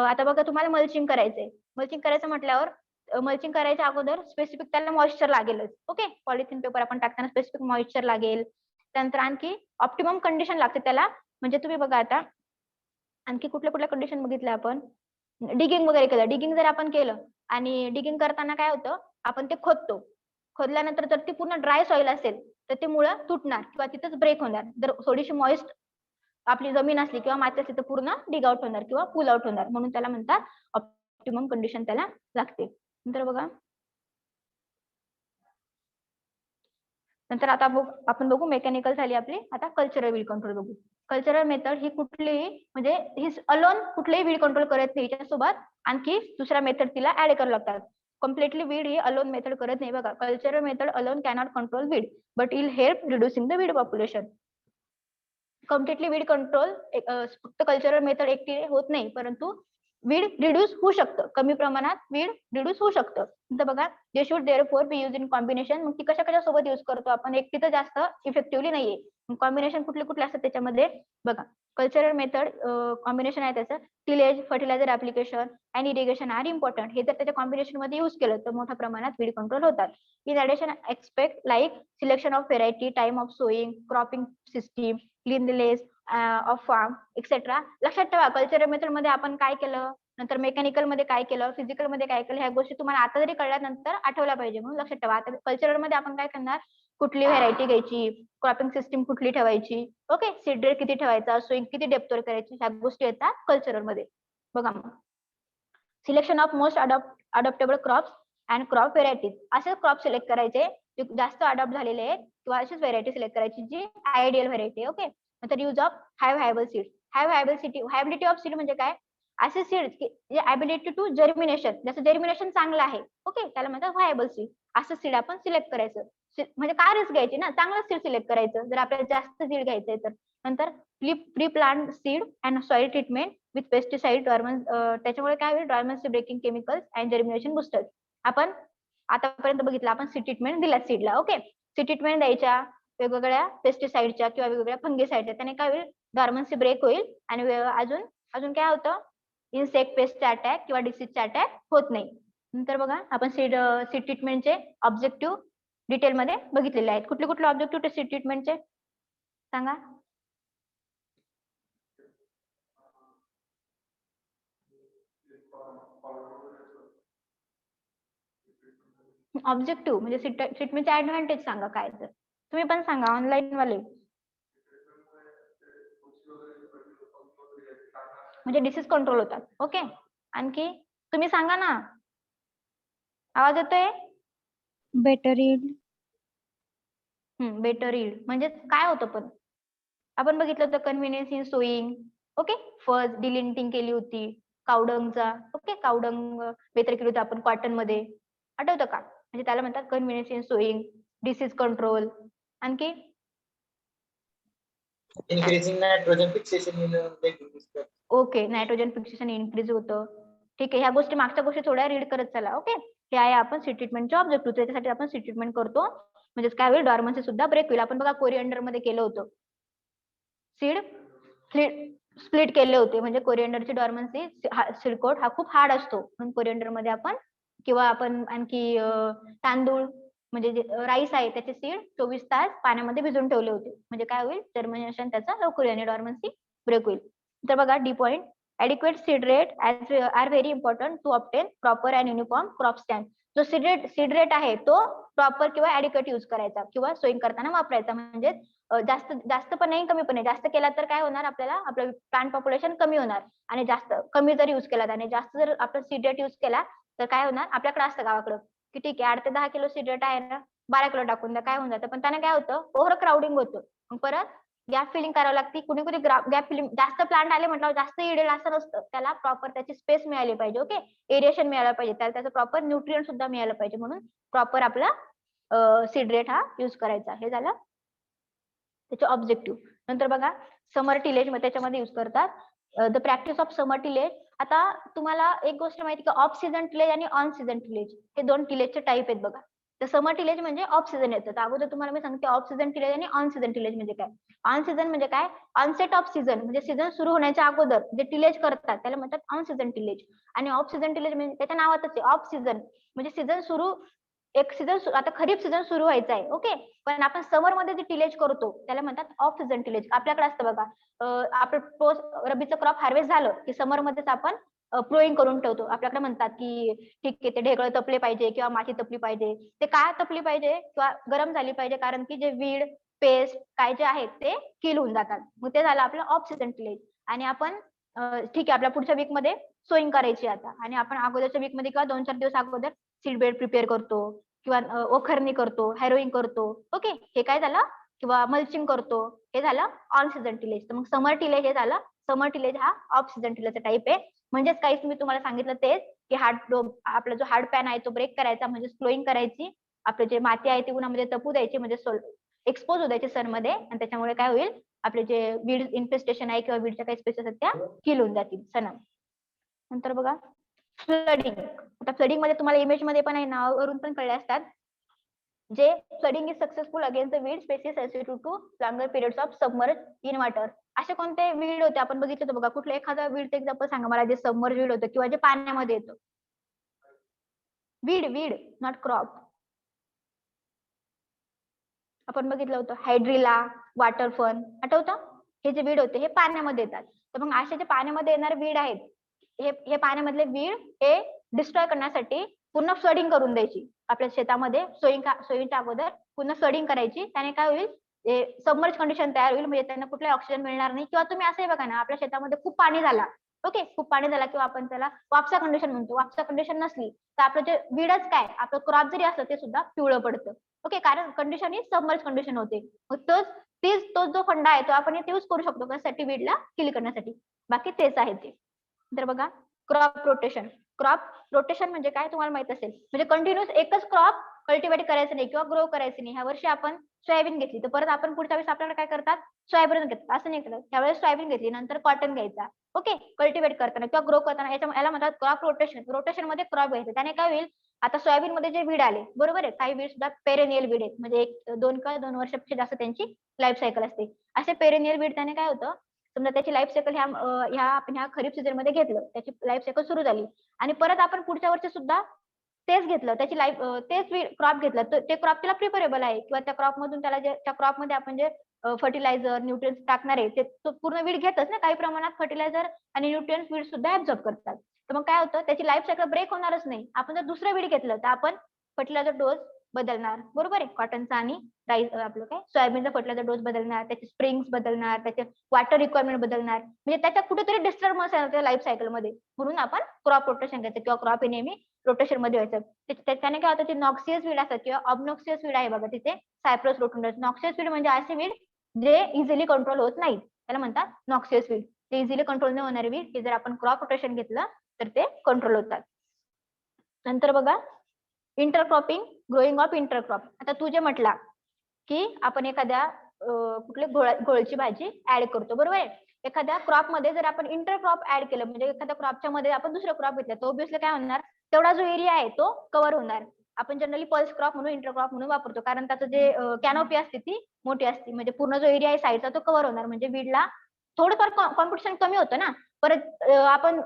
आता बघा तुम्हाला मल्चिंग करायचंय म्हटल्यावर मल्चिंग करायच्या अगोदर स्पेसिफिक त्याला मॉइश्चर लागेलच. ओके, पॉलिथिन पेपर आपण टाकताना स्पेसिफिक मॉइश्चर लागेल. त्यानंतर आणखी ऑप्टिमम कंडिशन लागते त्याला. म्हणजे तुम्ही बघा आता आणखी कुठल्या कुठल्या कंडिशन बघितल्या आपण, डिगिंग वगैरे केलं. डिगिंग जर आपण केलं आणि डिगिंग करताना काय होतं, आपण ते खोदतो. खोदल्यानंतर जर ती पूर्ण ड्राय सॉइल असेल तर ते मुळं तुटणार किंवा तिथंच ब्रेक होणार. जर थोडीशी मॉइस्ट आपली जमीन असली किंवा माती असली तर पूर्ण डिग आउट होणार किंवा पुल आउट होणार. म्हणून त्याला म्हणतात ऑप्टिमम कंडिशन त्याला लागते. नंतर बघा, नंतर आता आपण बघू मेकॅनिकल झाली आपली. आता कल्चरल वीड कंट्रोल बघू. कल्चरल मेथड ही कुठलीही म्हणजे ही अलोन कुठलेही वीड कंट्रोल करत नाही, त्याच्यासोबत आणखी दुसऱ्या मेथड तिला ऍड करावं लागतात. कम्प्लिटली वीड ही अलोन मेथड करत नाही बघा. Cultural method alone cannot control weed but will help reducing the weed population. Completely weed control फक्त कल्चरल मेथड एकटी होत नाही, परंतु वीड रिड्यूस होऊ शकतं, कमी प्रमाणात वीड रिड्यूस होऊ शकतं. तर बघा, they should therefore B use in combination. मग ती कशा सोबत युज करतो आपण, एकटी तर जास्त इफेक्टिव्हली नाहीये. कॉम्बिनेशन कुठले कुठले असतात त्याच्यामध्ये बघा. कल्चरल मेथड कॉम्बिनेशन आहे त्याचं tillage, fertiliser application and irrigation are important. हे जर त्याच्या कॉम्बिनेशन मध्ये युज केलं तर मोठ्या प्रमाणात वीड कंट्रोल होतात. In addition expect like selection of variety, time of sowing, cropping system, cleanliness of farm etcetera. लक्षात ठेवा, कल्चरल मेथड मध्ये आपण काय केलं, नंतर मेकॅनिकल मध्ये काय केलं, फिजिकल मध्ये काय केलं, ह्या गोष्टी तुम्हाला आता जरी कळल्यानंतर आठवल्या पाहिजे. म्हणून लक्षात ठेवा, आता कल्चरल मध्ये आपण काय करणार, कुठली व्हेरायटी घ्यायची, क्रॉपिंग सिस्टीम कुठली ठेवायची, ओके, सीड रेट किती ठेवायचा, सोईंग किती डेप्थवर करायची, ह्या गोष्टी येतात कल्चरल मध्ये. बघा मग, selection of most adoptable crops and crop varieties. असे क्रॉप सिलेक्ट करायचे जे जास्त अडॉप्ट झालेले आहेत किंवा अशीच व्हेरायटी सिलेक्ट करायची जी आयडियल व्हेरायटी. ओके, नंतर use of high viable seed. High viability of seed म्हणजे काय, असे सीड जे ॲबिलिटी टू जर्मिनेशन, जसं जर्मिनेशन चांगलं आहे, ओके, त्याला म्हणतात व्हायबल सीड. असं सीड आपण सिलेक्ट करायचं. म्हणजे काय रिस्क घ्यायची ना, चांगलं सीड सिलेक्ट करायचं जर आपल्याला जास्त सीड घ्यायचंय तर. नंतर pre plant seed and soil treatment with pesticide, त्याच्यामुळे काय होईल, dormancy breaking chemicals and germination boosters. आपण आतापर्यंत बघितलं, आपण सीड ट्रीटमेंट दिल्या सीडला. ओके, सीड ट्रीटमेंट द्यायच्या वेगवेगळ्या पेस्टिसाइडच्या किंवा वेगवेगळ्या फंगीसाइडच्या. त्याने काय होईल, डॉर्मन्सी ब्रेक होईल आणि अजून काय होतं, इन्सेक्ट पेस्टचा अटॅक किंवा डिसीजचा अटॅक होत नाही. नंतर बघा, आपण सीड ट्रीटमेंटचे ऑब्जेक्टिव्ह डिटेलमध्ये बघितलेले आहेत. कुठले कुठले ऑब्जेक्टिव्ह सीड ट्रीटमेंटचे सांगा. ऑब्जेक्टिव्ह म्हणजे सीड ट्रीटमेंटचे ऍडव्हान्टेज सांगा काय, तर तुम्ही पण सांगा, ऑनलाईन वाले. म्हणजे डिसीज कंट्रोल होतात. ओके, आणखी तुम्ही सांगा ना, आवाज येतोय. Better yield. बेटर यील्ड म्हणजे काय होतं, पण आपण बघितलं होतं convenience in sowing. Okay, first delinting केली होती कावडंगचा. ओके, कावडंग बेतर केली होती आपण कॉटन मध्ये, आठवतं का, म्हणजे त्याला म्हणतात convenience in sowing, disease control. आणखी increasing nitrogen fixation in legumes. Okay, nitrogen fixation increase होतं. ठीक आहे, ह्या गोष्टी मागच्या गोष्टी थोड्या रीड करत चला. ओके, हे आहे आपण सीड ट्रीटमेंटचे ऑब्जेक्टिव्ह. त्याच्यासाठी आपण सीड ट्रीटमेंट करतो, म्हणजे काय होईल, डॉर्मन्सी सुद्धा ब्रेक होईल. आपण बघा कोरिअंडर मध्ये केलं होतं, सीड स्प्लिट केले होते, म्हणजे कोरिअंडरची डॉर्मन्सी सीड कोट हा खूप हार्ड असतो, म्हणून कोरिअंडर मध्ये आपण किंवा आपण आणखी तांदूळ म्हणजे जे राईस आहे त्याचे सीड 24 तास पाण्यामध्ये भिजून ठेवले होते, म्हणजे काय होईल, जर्मिनेशन त्याचा लवकर आणि डॉर्मन्सी ब्रेक होईल. तर बघा, D point, adequate seed rate are very important to obtain proper and uniform crop stand. जो सीड रेट आहे तो प्रॉपर किंवा ऍडिक्वेट यूज करायचा किंवा सोईंग करताना वापरायचा. म्हणजे जास्त पण नाही, कमी पण नाही. जास्त केला तर काय होणार, आपल्याला आपलं प्लांट पॉप्युलेशन कमी होणार, आणि जास्त कमी जर युज केला आणि जास्त जर आपण सीड रेट युज केला तर काय होणार, आपल्याकडे असतं गावाकडं की ठीक आहे 8 ते 10 किलो सीड रेट आहे ना, 12 किलो टाकून द्या, काय होऊन जातं. पण त्याने काय होतं, ओव्हर क्राउडिंग होतं, मग परत गॅप फिलिंग करावं लागते. कुणी गॅप फिलिंग, जास्त प्लांट आले म्हटल्यावर जास्त येईल असं नसतं, त्याला प्रॉपर त्याची स्पेस मिळाली पाहिजे. ओके, एरिएशन मिळालं पाहिजे, त्याला त्याचं प्रॉपर न्यूट्रिएंट सुद्धा मिळालं पाहिजे, म्हणून प्रॉपर आपला सीड रेट हा युज करायचा. हे झालं त्याचे ऑब्जेक्टिव्ह. नंतर बघा, समर टिलेज मध्ये त्याच्यामध्ये युज करतात the practice of summer tillage. आता तुम्हाला एक गोष्ट माहिती का, ऑफ सीझन टिलेज आणि ऑन सीझन टिलेज हे दोन टिलेजचे टाईप आहेत बघा. तर समर टिलेज म्हणजे ऑफ सीझन येतं. तर अगोदर तुम्हाला मी सांगते ऑफ सीझन टिलेज आणि ऑन सीझन टिलेज म्हणजे काय. ऑन सीझन म्हणजे काय, ऑनसेट ऑफ सीझन म्हणजे सीझन सुरू होण्याच्या अगोदर जे टिलेज करतात त्याला म्हणतात ऑन सीझन टिलेज. आणि ऑफ सीझन टिलेज म्हणजे त्याच्या नावातच आहे ऑफ सीझन, म्हणजे सीझन सुरू, एक सीझन आता खरीप सीझन सुरू व्हायचा आहे, ओके. पण आपण समर मध्ये जे टिलेज करतो त्याला म्हणतात ऑफ सीझन टिलेज. आपल्याकडे असतं बघा, आपलं रब्बीचं क्रॉप हार्वेस्ट झालं की समर मध्येच आपण प्लोईंग करून ठेवतो. आपल्याकडे म्हणतात की ठीक आहे, ते ढेकळं तपले पाहिजे किंवा माती तपली पाहिजे. ते काय तपली पाहिजे किंवा गरम झाली पाहिजे, कारण की जे वीड, पेस्ट काय जे आहेत ते किल होऊन जातात. मग ते झालं आपलं ऑफ सीझन टिलेज. आणि आपण ठीक आहे, आपल्या पुढच्या वीक मध्ये सोईंग करायची आता, आणि आपण अगोदरच्या वीक मध्ये किंवा 2-4 दिवस अगोदर सीड बेड प्रिपेअर करतो किंवा ओखरणी करतो, हॅरोईंग करतो, ओके. हे काय झालं, किंवा मल्चिंग करतो, हे झालं ऑन सीझन टिलेज. तर मग समर टिलेज हे झालं, समर टिलेज हा ऑफ सीझन टिलेजचा टाईप आहे. म्हणजेच काहीच मी तुम्हाला सांगितलं तेच, की आपला जो हार्ड पॅन आहे तो ब्रेक करायचा, म्हणजे फ्लोईंग करायची, आपले जे माती आहे ती उन्हामध्ये तपू द्यायची, म्हणजे एक्सपोज होऊ द्यायची सन मध्ये, आणि त्याच्यामुळे काय होईल, आपले जे वीड इन्फेस्टेशन आहे किंवा वीडच्या काही स्पेसेस आहेत त्या किल होऊन जातील सणा. नंतर बघा फ्लडिंग. आता फ्लडिंग मध्ये तुम्हाला इमेज मध्ये पण आहे, नावावरून पण कळले असतात, जे flooding is successful against the weed species sensitive to longer periods of submerge in water. असे कोणते वीड होते आपण बघितलं तर बघा, कुठलं एखादं वीडचं एक्झाम्पल सांगा मला जे सबमर्ज वीड होतं किंवा जे पाण्यामध्ये येतं. Weed not crop. आपण बघितलं होतं हायड्रिला, वॉटरफर्न, आठवतं? हे जे वीड होते हे पाण्यामध्ये येतात. तर मग असे जे पाण्यामध्ये येणारे वीड आहेत, हे पाण्यामधले वीड हे डिस्ट्रॉय करण्यासाठी पूर्ण फ्लडिंग करून द्यायची. आपल्या शेतामध्ये सोयीच्या अगोदर पूर्ण फ्लडिंग करायची. त्याने काय होईल, सबमर्ज कंडिशन तयार होईल, म्हणजे त्यांना कुठलाही ऑक्सिजन मिळणार नाही. किंवा तुम्ही असंही बघा ना, आपल्या शेतामध्ये खूप पाणी झाला, ओके, खूप पाणी झाला, किंवा आपण त्याला वापसा कंडिशन म्हणतो. वापसा कंडिशन नसली तर आपलं जे वीडच काय, आपलं क्रॉप जरी असलं ते सुद्धा पिवळं पडतं, ओके, कारण कंडिशन ही सबमर्ज कंडिशन होते. मग तो जो फंडा आहे तो आपण इथे यूज करू शकतो कशासाठी, वीडला किल करण्यासाठी. बाकी तेच आहे ते. तर बघा क्रॉप रोटेशन. क्रॉप रोटेशन म्हणजे काय तुम्हाला माहित असेल, म्हणजे कंटिन्युअस एकच क्रॉप कल्टिवेट करायचं नाही किंवा ग्रो करायचं नाही. ह्या वर्षी आपण सोयाबीन घेतली तर परत आपण पुढच्या वेळेस आपल्याला काय करतात, सोयाबीन घेतात, असं नाही करत. त्यावेळेस सोयाबीन घेतली नंतर कॉटन घ्यायचा, ओके, कल्टिवेट करताना किंवा ग्रो करताना. याला म्हणतात क्रॉप रोटेशन. रोटेशन मध्ये क्रॉप घ्यायचं. त्याने काय होईल, आता सोयाबीन मध्ये जे वीड आले, बरोबर आहे, काही वीड सुद्धा पेरेनियल वीड आहेत, म्हणजे 1-2 वर्षापेक्षा जास्त त्यांची लाईफ सायकल असते. असे पेरेनियल वीड त्याने काय होतं, समजा त्याची लाईफ सायकल ह्या खरीप सीझन मध्ये घेतलं, त्याची लाईफ सायकल सुरू झाली, आणि परत आपण पुढच्या वर्षी सुद्धा तेच घेतलं, त्याची लाईफ तेच क्रॉप घेतलं, तर ते क्रॉप त्याला प्रिफरेबल आहे, किंवा त्या क्रॉप मधून त्याला त्या क्रॉप मध्ये आपण जे फर्टिलायझर, न्यूट्रिएंट्स टाकणार आहे, ते पूर्ण वीड घेतच ना, काही प्रमाणात फर्टिलायझर आणि न्यूट्रिएंट्स वीड सुद्धा ऍब्झॉर्ब करतात. तर मग काय होतं, त्याची लाईफ सायकल ब्रेक होणारच नाही. आपण जर दुसरं वीड घेतलं तर आपण फर्टिलायझर डोस बदलणार, बरोबर आहे, कॉटनचा आणि आपलं काय सोयाबीनचा फर्टिलायझर डोस बदलणार, त्याचे स्प्रिंग्स बदलणार, त्याचे वॉटर रिक्वायरमेंट बदलणार, म्हणजे त्याच्या कुठेतरी डिस्टर्बन्स आहे त्या लाईफ सायकल मध्ये. म्हणून आपण क्रॉप रोटेशन घ्यायचं किंवा क्रॉप हे नेहमी रोटेशन मध्ये व्हायचं. त्याने काय होतं, ते नॉक्सियस वीड असतात किंवा ऑबनॉक्सियस वीड आहे बघा तिथे, सायप्रस रोटुंडस. नॉक्सियस वीड म्हणजे असे वीड जे इझिली कंट्रोल होत नाहीत, त्याला म्हणतात नॉक्सियस वीड. ते इझिली कंट्रोल न होणारे वीड, की जर आपण क्रॉप रोटेशन घेतलं तर ते कंट्रोल होतात. नंतर बघा इंटरक्रॉपिंग, ग्रोईंग ऑफ इंटरक्रॉप. आता तू जे म्हटला की आपण एखाद्या कुठली घोळची भाजी ऍड करतो, बरोबर आहे. एखाद्या क्रॉप मध्ये जर आपण इंटरक्रॉप ऍड केलं, म्हणजे एखाद्या क्रॉपच्या मध्ये आपण दुसरं क्रॉप घेतलं, तर ऑब्व्हियसली काय होणार, तेवढा जो एरिया आहे तो कव्हर होणार. आपण जनरली पल्स क्रॉप म्हणून इंटरक्रॉप म्हणून वापरतो, कारण त्याचं जे कॅनोपी असते ती मोठी असते, म्हणजे पूर्ण जो एरिया आहे साईडचा तो कव्हर होणार. म्हणजे वीडला थोडंफार कॉम्पिटिशन कमी होतं ना. परत आपण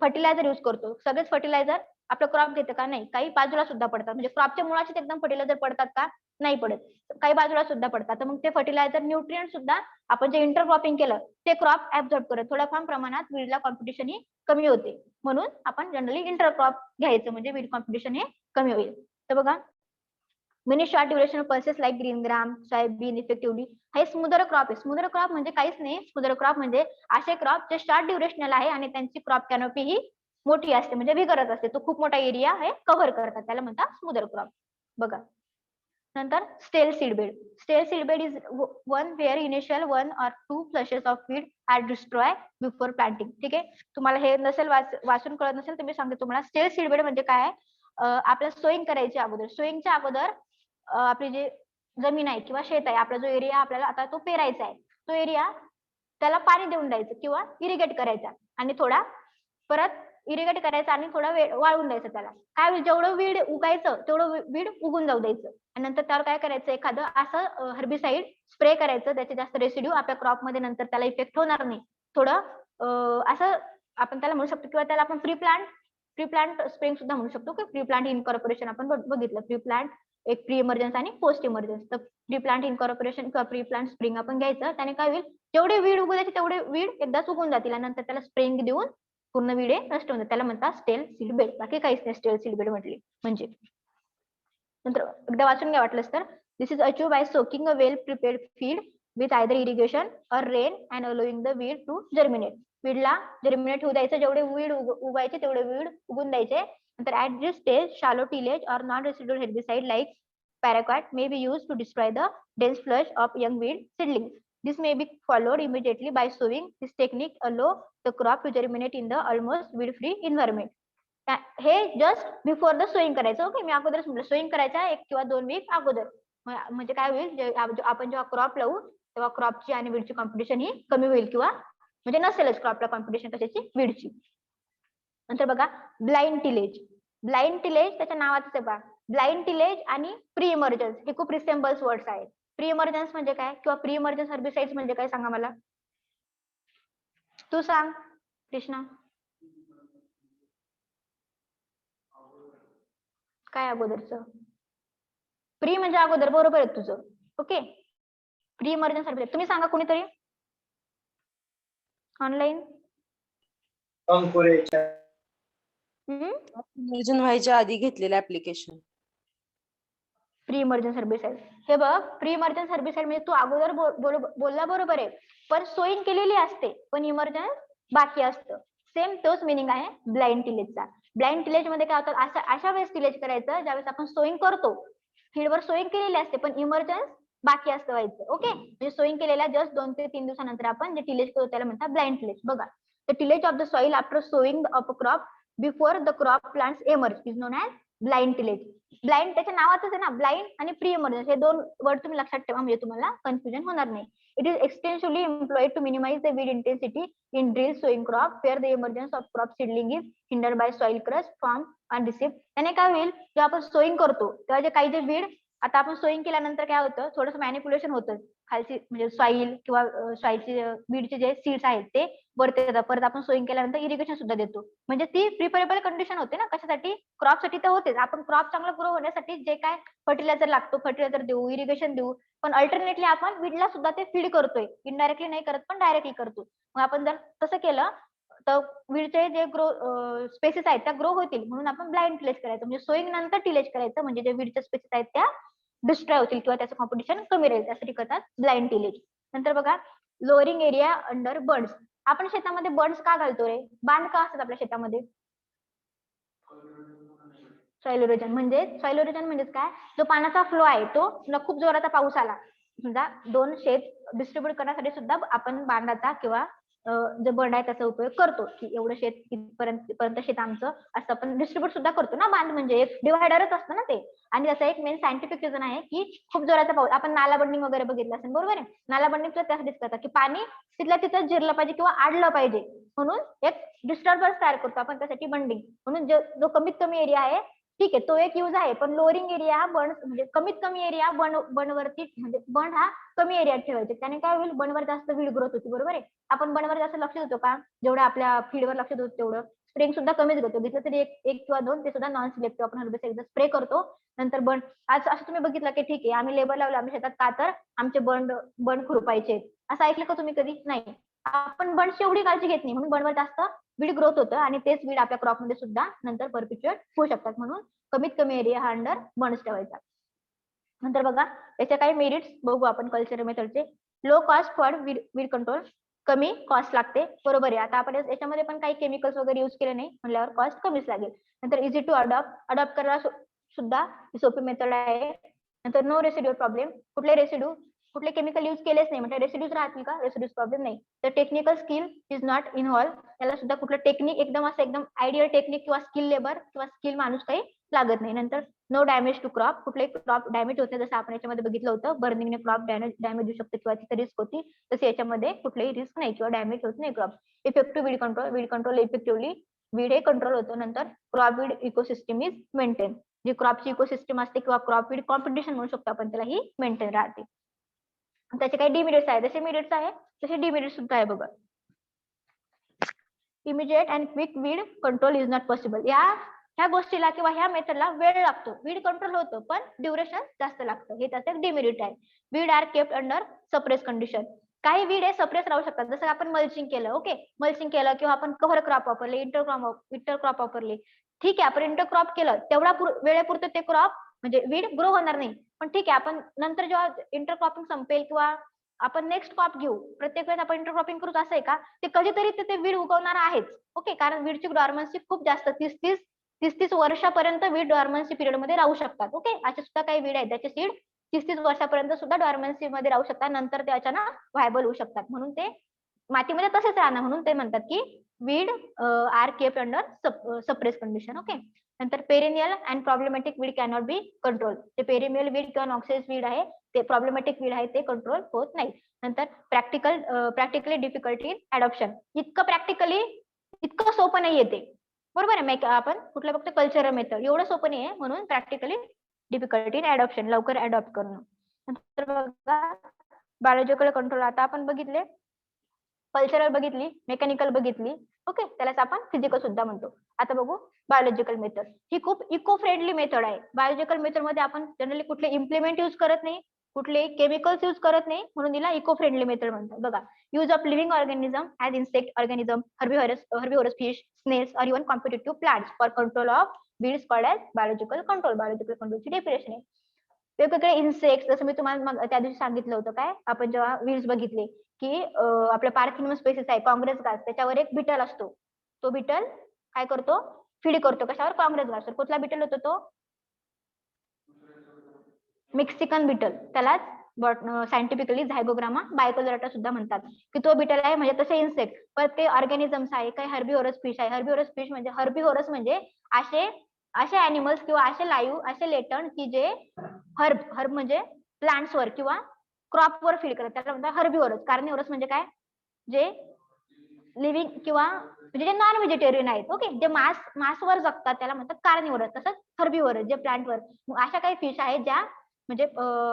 फर्टिलायझर युज करतो, सगळेच फर्टिलायझर आपलं क्रॉप घेतं का, नाही, काही बाजूला सुद्धा पडतात. म्हणजे क्रॉपच्या मुळाशीच एकदम फर्टिलायझर पडतात का, नाही पडत, काही बाजूला सुद्धा पडतात. तर मग ते फर्टिलायझर, न्यूट्रिएंट सुद्धा आपण जे इंटरक्रॉपिंग केलं ते क्रॉप ऍब्झॉर्ब करत, थोड्याफार प्रमाणात वीडला कॉम्पिटिशन ही कमी होते. म्हणून आपण जनरली इंटरक्रॉप घ्यायचं, म्हणजे वीड कॉम्पिटिशन हे कमी होईल. तर बघा mini short duration pulses like green gram, soybean effectively, हे स्मूदर क्रॉप आहे. स्मूदर क्रॉप म्हणजे काहीच नाही, स्मूदर क्रॉप म्हणजे असे क्रॉप जे शॉर्ट ड्युरेशनल आहे आणि त्यांची क्रॉप कॅनोपी ही मोठी असते, म्हणजे विगरत असते, तो खूप मोठा एरिया हे कव्हर करतात, त्याला म्हणतात स्मूदर क्रॉप. बघा नंतर stale seed bed. Stale seed bed is one where initial 1 or 2 flushes of seed are destroy before planting. ठीक आहे, तुम्हाला हे नसेल वाचून कळत नसेल तर मी सांगते तुम्हाला. स्टेल सीड बेड म्हणजे काय, आपल्याला सोईंग करायच्या अगोदर, सोईंगच्या अगोदर आपली जी जमीन आहे किंवा शेत आहे, आपला जो एरिया आपल्याला आता तो पेरायचा आहे, तो एरिया त्याला पाणी देऊन द्यायचं किंवा इरिगेट करायचा, आणि थोडा परत इरिगेट करायचं आणि थोडा वेळ वाळून द्यायचं त्याला. काय होईल, जेवढं वीड उगायचं तेवढं वीड उगून जाऊ द्यायचं आणि नंतर त्यावर काय करायचं, एखादं असं हर्बिसाइड स्प्रे करायचं, त्याचे जास्त रेसिड्यू आपल्या क्रॉप मध्ये नंतर त्याला इफेक्ट होणार नाही. थोडं असं आपण त्याला म्हणू शकतो, किंवा त्याला आपण प्री प्लांट स्प्रेइंग सुद्धा म्हणू शकतो, की प्री प्लांट इनकॉर्पोरेशन आपण बघितलं. प्री प्लांट एक प्री इमर्जन्स आणि पोस्ट इमर्जन्स. तर प्री प्लांट इनकॉर्पोरेशन किंवा प्री प्लांट स्प्रिंग आपण घ्यायचं. त्याने काय होईल, जेवढे वीड उगू द्यायचे तेवढे वीड एकदाच उगून जातील आणि नंतर त्याला स्प्रेइंग देऊन पूर्ण विडे नष्ट होऊन, त्याला म्हणतात स्टेल सीड बेड. बाकी काहीच नाही स्टेल सीड बेड म्हटली म्हणजे. नंतर एकदा वाचून घ्या वाटलंच तर. This is achieve by soaking a well prepared field with either irrigation or rain and allowing the weed to germinate. वीडला जर्मिनेट होऊ द्यायचं, जेवढे वीड उगायचे तेवढे वीड उगून द्यायचे. नंतर at this stage shallow tillage or non residual herbicide like paraquat may be used to destroy the dense flush of young weed seedlings. This may be followed immediately by sowing. This technique allow the crop to germinate in the almost weed-free environment. हे just before the sowing करायचं. Okay, मी अगोदरच म्हटलं sowing करायच्या 1 किंवा 2 weak अगोदर. म्हणजे काय होईल, आपण जेव्हा क्रॉप लावू तेव्हा क्रॉपची आणि वीडची कॉम्पिटिशन ही कमी होईल, किंवा म्हणजे नसेलच क्रॉपला कॉम्पिटिशन कशाची, वीडची. नंतर बघा ब्लाइंड टिलेज. ब्लाइंड टिलेज त्याच्या नावातच आहे बघा. ब्लाइंड टिलेज आणि प्री इमर्जन्स हे खूप रिसेम्बल्स वर्ड्स आहेत. प्री इमर्जन्स म्हणजे काय, किंवा प्री इमर्जन्स हर्बिसाइड्स म्हणजे काय, सांगा मला. तू सांग कृष्णा, काय अगोदरचं. प्री म्हणजे अगोदर, बरोबर आहे तुझं. Okay, pre emergence herbicide. तुम्ही सांगा कोणीतरी ऑनलाईन. इमर्जन व्हायच्या आधी घेतलेलं ऍप्लिकेशन. Pre emergence herbicide. हे बघ, प्री इमर्जन्स हर्बिसाइड म्हणजे तू अगोदर बोलला बरोबर आहे, पण सोईंग केलेली असते पण इमर्जन्स बाकी असतं. सेम तोच मिनिंग आहे ब्लाइंड टिलेजचा. ब्लाइंड टिलेज मध्ये काय होतं, अशा वेळेस टिलेज करायचं ज्यावेळेस आपण सोईंग करतो, फील्डवर सोईंग केलेली असते पण इमर्जन्स बाकी असतं व्हायचं. ओके, म्हणजे सोईंग केलेल्या जस्ट 2 ते 3 दिवसानंतर आपण जे टिलेज करतो त्याला म्हणतात ब्लाइंड टिलेज. बघा, the tillage of the soil after sowing of a crop before the crop plants emerge is non as blind tillage. Blind त्याच्या नावातच आहे ना, ब्लाइंड आणि प्री इमर्जन्स हे 2 वर्ड तुम्ही लक्षात ठेवा, म्हणजे तुम्हाला कन्फ्युजन होणार नाही. It is extensively employed to minimise the weed intensity in drill sowing crop where the emergence of crop seedling is hindered by soil crust form and receipt. त्याने काय होईल, जेव्हा आपण सोईंग करतो तेव्हा जे काही जे वीड, आता आपण सोईंग केल्यानंतर काय होतं, थोडंसं मॅनिप्युलेशन होतं खालची, म्हणजे सॉइल किंवा सॉइलचे वीडचे जे सीड्स आहेत ते वरती येतात. परत आपण सोईंग केल्यानंतर इरिगेशन सुद्धा देतो, म्हणजे ती प्रिफरेबल कंडिशन होते ना. कशासाठी, क्रॉपसाठी तर होतेच. आपण क्रॉप चांगला ग्रो होण्यासाठी जे काय फर्टिलायझर लागतो, फर्टिलायझर देऊ, इरिगेशन देऊ, पण अल्टरनेटली आपण वीडला सुद्धा ते फीड करतोय. इनडायरेक्टली नाही करत पण डायरेक्टली करतो. मग आपण जर तसं केलं तर वीडचे जे ग्रो स्पेसेस आहेत त्या ग्रो होतील, म्हणून आपण ब्लाइंड टिलेज करायचं. म्हणजे सोईंग नंतर टिलेज करायचं, म्हणजे जे वीडच्या स्पेसेस आहेत त्या डिस्ट्रॉय होतील किंवा त्याचं कॉम्पिटिशन कमी राहील, त्यासाठी करतात ब्लाइंड टिलेज. नंतर बघा, लोअरिंग एरिया अंडर बर्ड्स. आपण शेतामध्ये बर्ड्स का घालतो रे, बांध का असतात आपल्या शेतामध्ये. सॉइल इरोजन म्हणजे काय, जो पाण्याचा फ्लो आहे तो खूप जोराचा पाऊस आला समजा, 2 शेत डिस्ट्रीब्यूट करण्यासाठी सुद्धा आपण बांधाचा किंवा जे बंड आहे त्याचा उपयोग करतो, की एवढं शेत इथपर्यंत शेत आमचं असं आपण डिस्ट्रीब्यूट सुद्धा करतो ना. बांध म्हणजे एक डिव्हायडरच असतं ना ते. आणि त्याचा एक मेन सायंटिफिक रिझन आहे की खूप जोराचा पाऊस, आपण नाला बंडिंग वगैरे बघितलं असेल, बरोबर आहे. नाला बंडिंग सुद्धा त्यासाठीच करतात की पाणी तिथल्या तिथं जिरलं पाहिजे किंवा आडलं पाहिजे, म्हणून एक डिस्टर्बन्स तयार करतो आपण त्यासाठी बंडिंग. म्हणून जो कमीत कमी एरिया आहे ठीक आहे तो एक यूज आहे, पण लोअरिंग एरिया बंड म्हणजे कमीत कमी एरिया बंडवरती, म्हणजे बंड हा कमी एरियात ठेवायचे. त्याने काय होईल, बंडवर जास्त वीड ग्रोथ होती, बरोबर आहे. आपण बंडवर जास्त लक्ष देतो का, जेवढं आपल्या फीडवर लक्ष देतो तेवढं स्प्रेइंग सुद्धा कमीच घेतो. घेतलं तरी एक किंवा 2, ते सुद्धा नॉन सिलेक्टिव्ह आपण हर्बिसाइड स्प्रे करतो. नंतर बंड आज असं तुम्ही बघितलं की ठीक आहे आम्ही लेबर लावलं आम्ही शेतात, का तर आमचे बंड खुरपायचे, असं ऐकलं का तुम्ही कधी, नाही. आपण बंडची एवढी काळजी घेत नाही, म्हणून बंडवर जास्त वीड ग्रोथ होतं आणि तेच वीड आपल्या क्रॉप मध्ये सुद्धा नंतर परपिच्युएट होऊ शकतात. म्हणून कमीत कमी एरिया हा अंडर बंड्स ठेवायचा. नंतर बघा याचे काही मेरिट्स बघू आपण कल्चर मेथडचे. Low cost for weed control, कमी कॉस्ट लागते, बरोबर आहे. आता आपण याच्यामध्ये पण काही केमिकल्स वगैरे युज केले नाही म्हणल्यावर कॉस्ट कमीच लागेल. नंतर इझी टू अडॉप्ट करायला सुद्धा सोपी मेथड आहे. नंतर नो रेसिड्युअल प्रॉब्लेम, कुठले केमिकल युज केलेच नाही म्हणजे रेसिड्यूज राहतील का, रेसिड्यूज प्रॉब्लेम नाही. तर technical skill is not involve, त्याला सुद्धा कुठलं टेक्निक एकदम आयडियल टेक्निक किंवा स्किल लेबर किंवा स्किल माणूस काही लागत नाही. नंतर नो डॅमेज टू क्रॉप, कुठले क्रॉप डॅमेज होते जसं आपण याच्यामध्ये बघितलं होतं, बर्निंगने क्रॉप डॅमेज होऊ शकते किंवा तिथे रिस्क होती, तसे याच्यामध्ये कुठलीही रिस्क नाही किंवा डॅमेज होत नाही crop. Effective weed control effectively weed हे कंट्रोल होतं. नंतर crop weed ecosystem is maintain. जी क्रॉपची इकोसिस्टम असते किंवा क्रॉप वीड कॉम्पिटिशन म्हणू शकतो आपण त्याला, ही मेंटेन राहते. त्याचे काही डिमेरिट्स आहे, जसे मेरिट्स आहे तसे डिमेरिट्स सुद्धा आहे बघा. Immediate and quick weed control is not possible. ह्या गोष्टीला किंवा ह्या मेथडला वेळ लागतो. वीड कंट्रोल होतं पण ड्युरेशन जास्त लागतं, हे त्याचं डिमेरिट आहे. Weed are kept under suppress condition. काही वीड हे सप्रेस राहू शकतात, जसं आपण मल्चिंग केलं, ओके, मल्चिंग केलं किंवा आपण कव्हर क्रॉप वापरले, इंटरक्रॉप वापरले, ठीक आहे, आपण इंटरक्रॉप केलं तेवढा वेळेपुरतं ते क्रॉप म्हणजे वीड ग्रो होणार नाही. पण ठीक आहे, आपण नंतर जेव्हा इंटरक्रॉपिंग संपेल किंवा आपण नेक्स्ट क्रॉप घेऊ, प्रत्येक वेळेस आपण इंटरक्रॉपिंग करू असं आहे का, ते कधीतरी ते वीड उगवणार आहेच. ओके, कारण वीडची डॉर्मन्सी खूप जास्त 30 वर्षापर्यंत वीड डॉर्मन्सी पिरियड मध्ये राहू शकतात. ओके, असे सुद्धा काही वीड आहेत त्याचे सीड 30 वर्षापर्यंत सुद्धा डॉर्मन्सी मध्ये राहू शकतात, नंतर ते अचानक व्हायबल होऊ शकतात. म्हणून ते मातीमध्ये तसेच राहणार, म्हणून ते म्हणतात की weed are kept under suppress condition. Okay, नंतर perennial and problematic weed cannot be control. ते पेरिनियल वीड किंवा नॉक्सियस वीड आहे, ते प्रॉब्लेमॅटिक वीड आहे, ते कंट्रोल होत नाही. नंतर प्रॅक्टिकली डिफिकल्टी इन अडॉप्शन. इतकं सोपं नाहीये ते, बरोबर आहे. आपण कुठलं फक्त कल्चरल मेथड, एवढं सोपं नाही आहे, म्हणून प्रॅक्टिकली डिफिकल्टी इन अडॉप्शन, लवकर अडॉप्ट करणं. नंतर बघा बायोलॉजिकल कंट्रोल, आता आपण बघितले, कल्चरल बघितली, मेकॅनिकल बघितली, ओके, त्यालाच आपण फिजिकल सुद्धा म्हणतो. आता बघू बायोलॉजिकल मेथड. ही खूप इको फ्रेंडली मेथड आहे. बायोलॉजिकल मेथड मध्ये आपण जनरली कुठले इम्प्लिमेंट यूज करत नाही, कुठले केमिकल्स यूज करत नाही, म्हणून तिला इको फ्रेंडली मेथड म्हणतात. बघा, use of living organism as insect organism, herbivorous fish, snails or even competitive plants for control of weeds called as biological control. Biological कंट्रोलची डेफिनेशन आहे वेगवेगळे इन्सेक्ट, जसं मी तुम्हाला त्या दिवशी सांगितलं होतं, काय आपण जेव्हा वीड्स बघितले की आपल्या पार्थिनियम स्पेसिस आहे काँग्रेस घास, त्याच्यावर एक बिटल असतो, तो बिटल काय करतो, फीड करतो कशावर, काँग्रेस घास. कुठला बिटल होतो तो, मेक्सिकन बिटल, त्यालाच सायंटिफिकली झायगोग्रामा बायकोलरेटा सुद्धा म्हणतात, की तो बिटल आहे. म्हणजे तसे इन्सेक्ट, पण ते ऑर्गॅनिझम्स आहे, काही हर्बिव्हरस फिश आहे. हर्बिव्हरस म्हणजे असे अॅनिमल्स किंवा असे लाईव्ह, असे लेटंट की जे हर्ब म्हणजे प्लांट्सवर किंवा क्रॉपवर फीड करतात, त्याला म्हणतात हर्बिव्हरस. कार्निव्हरस म्हणजे काय, जे लिव्हिंग किंवा म्हणजे जे नॉन व्हेजिटेरियन आहेत, ओके, जे मांसवर जगतात त्याला म्हणतात कार्निव्हरस. तसंच हर्बिव्हरस जे प्लांटवर. अशा काही फिश आहेत ज्या म्हणजे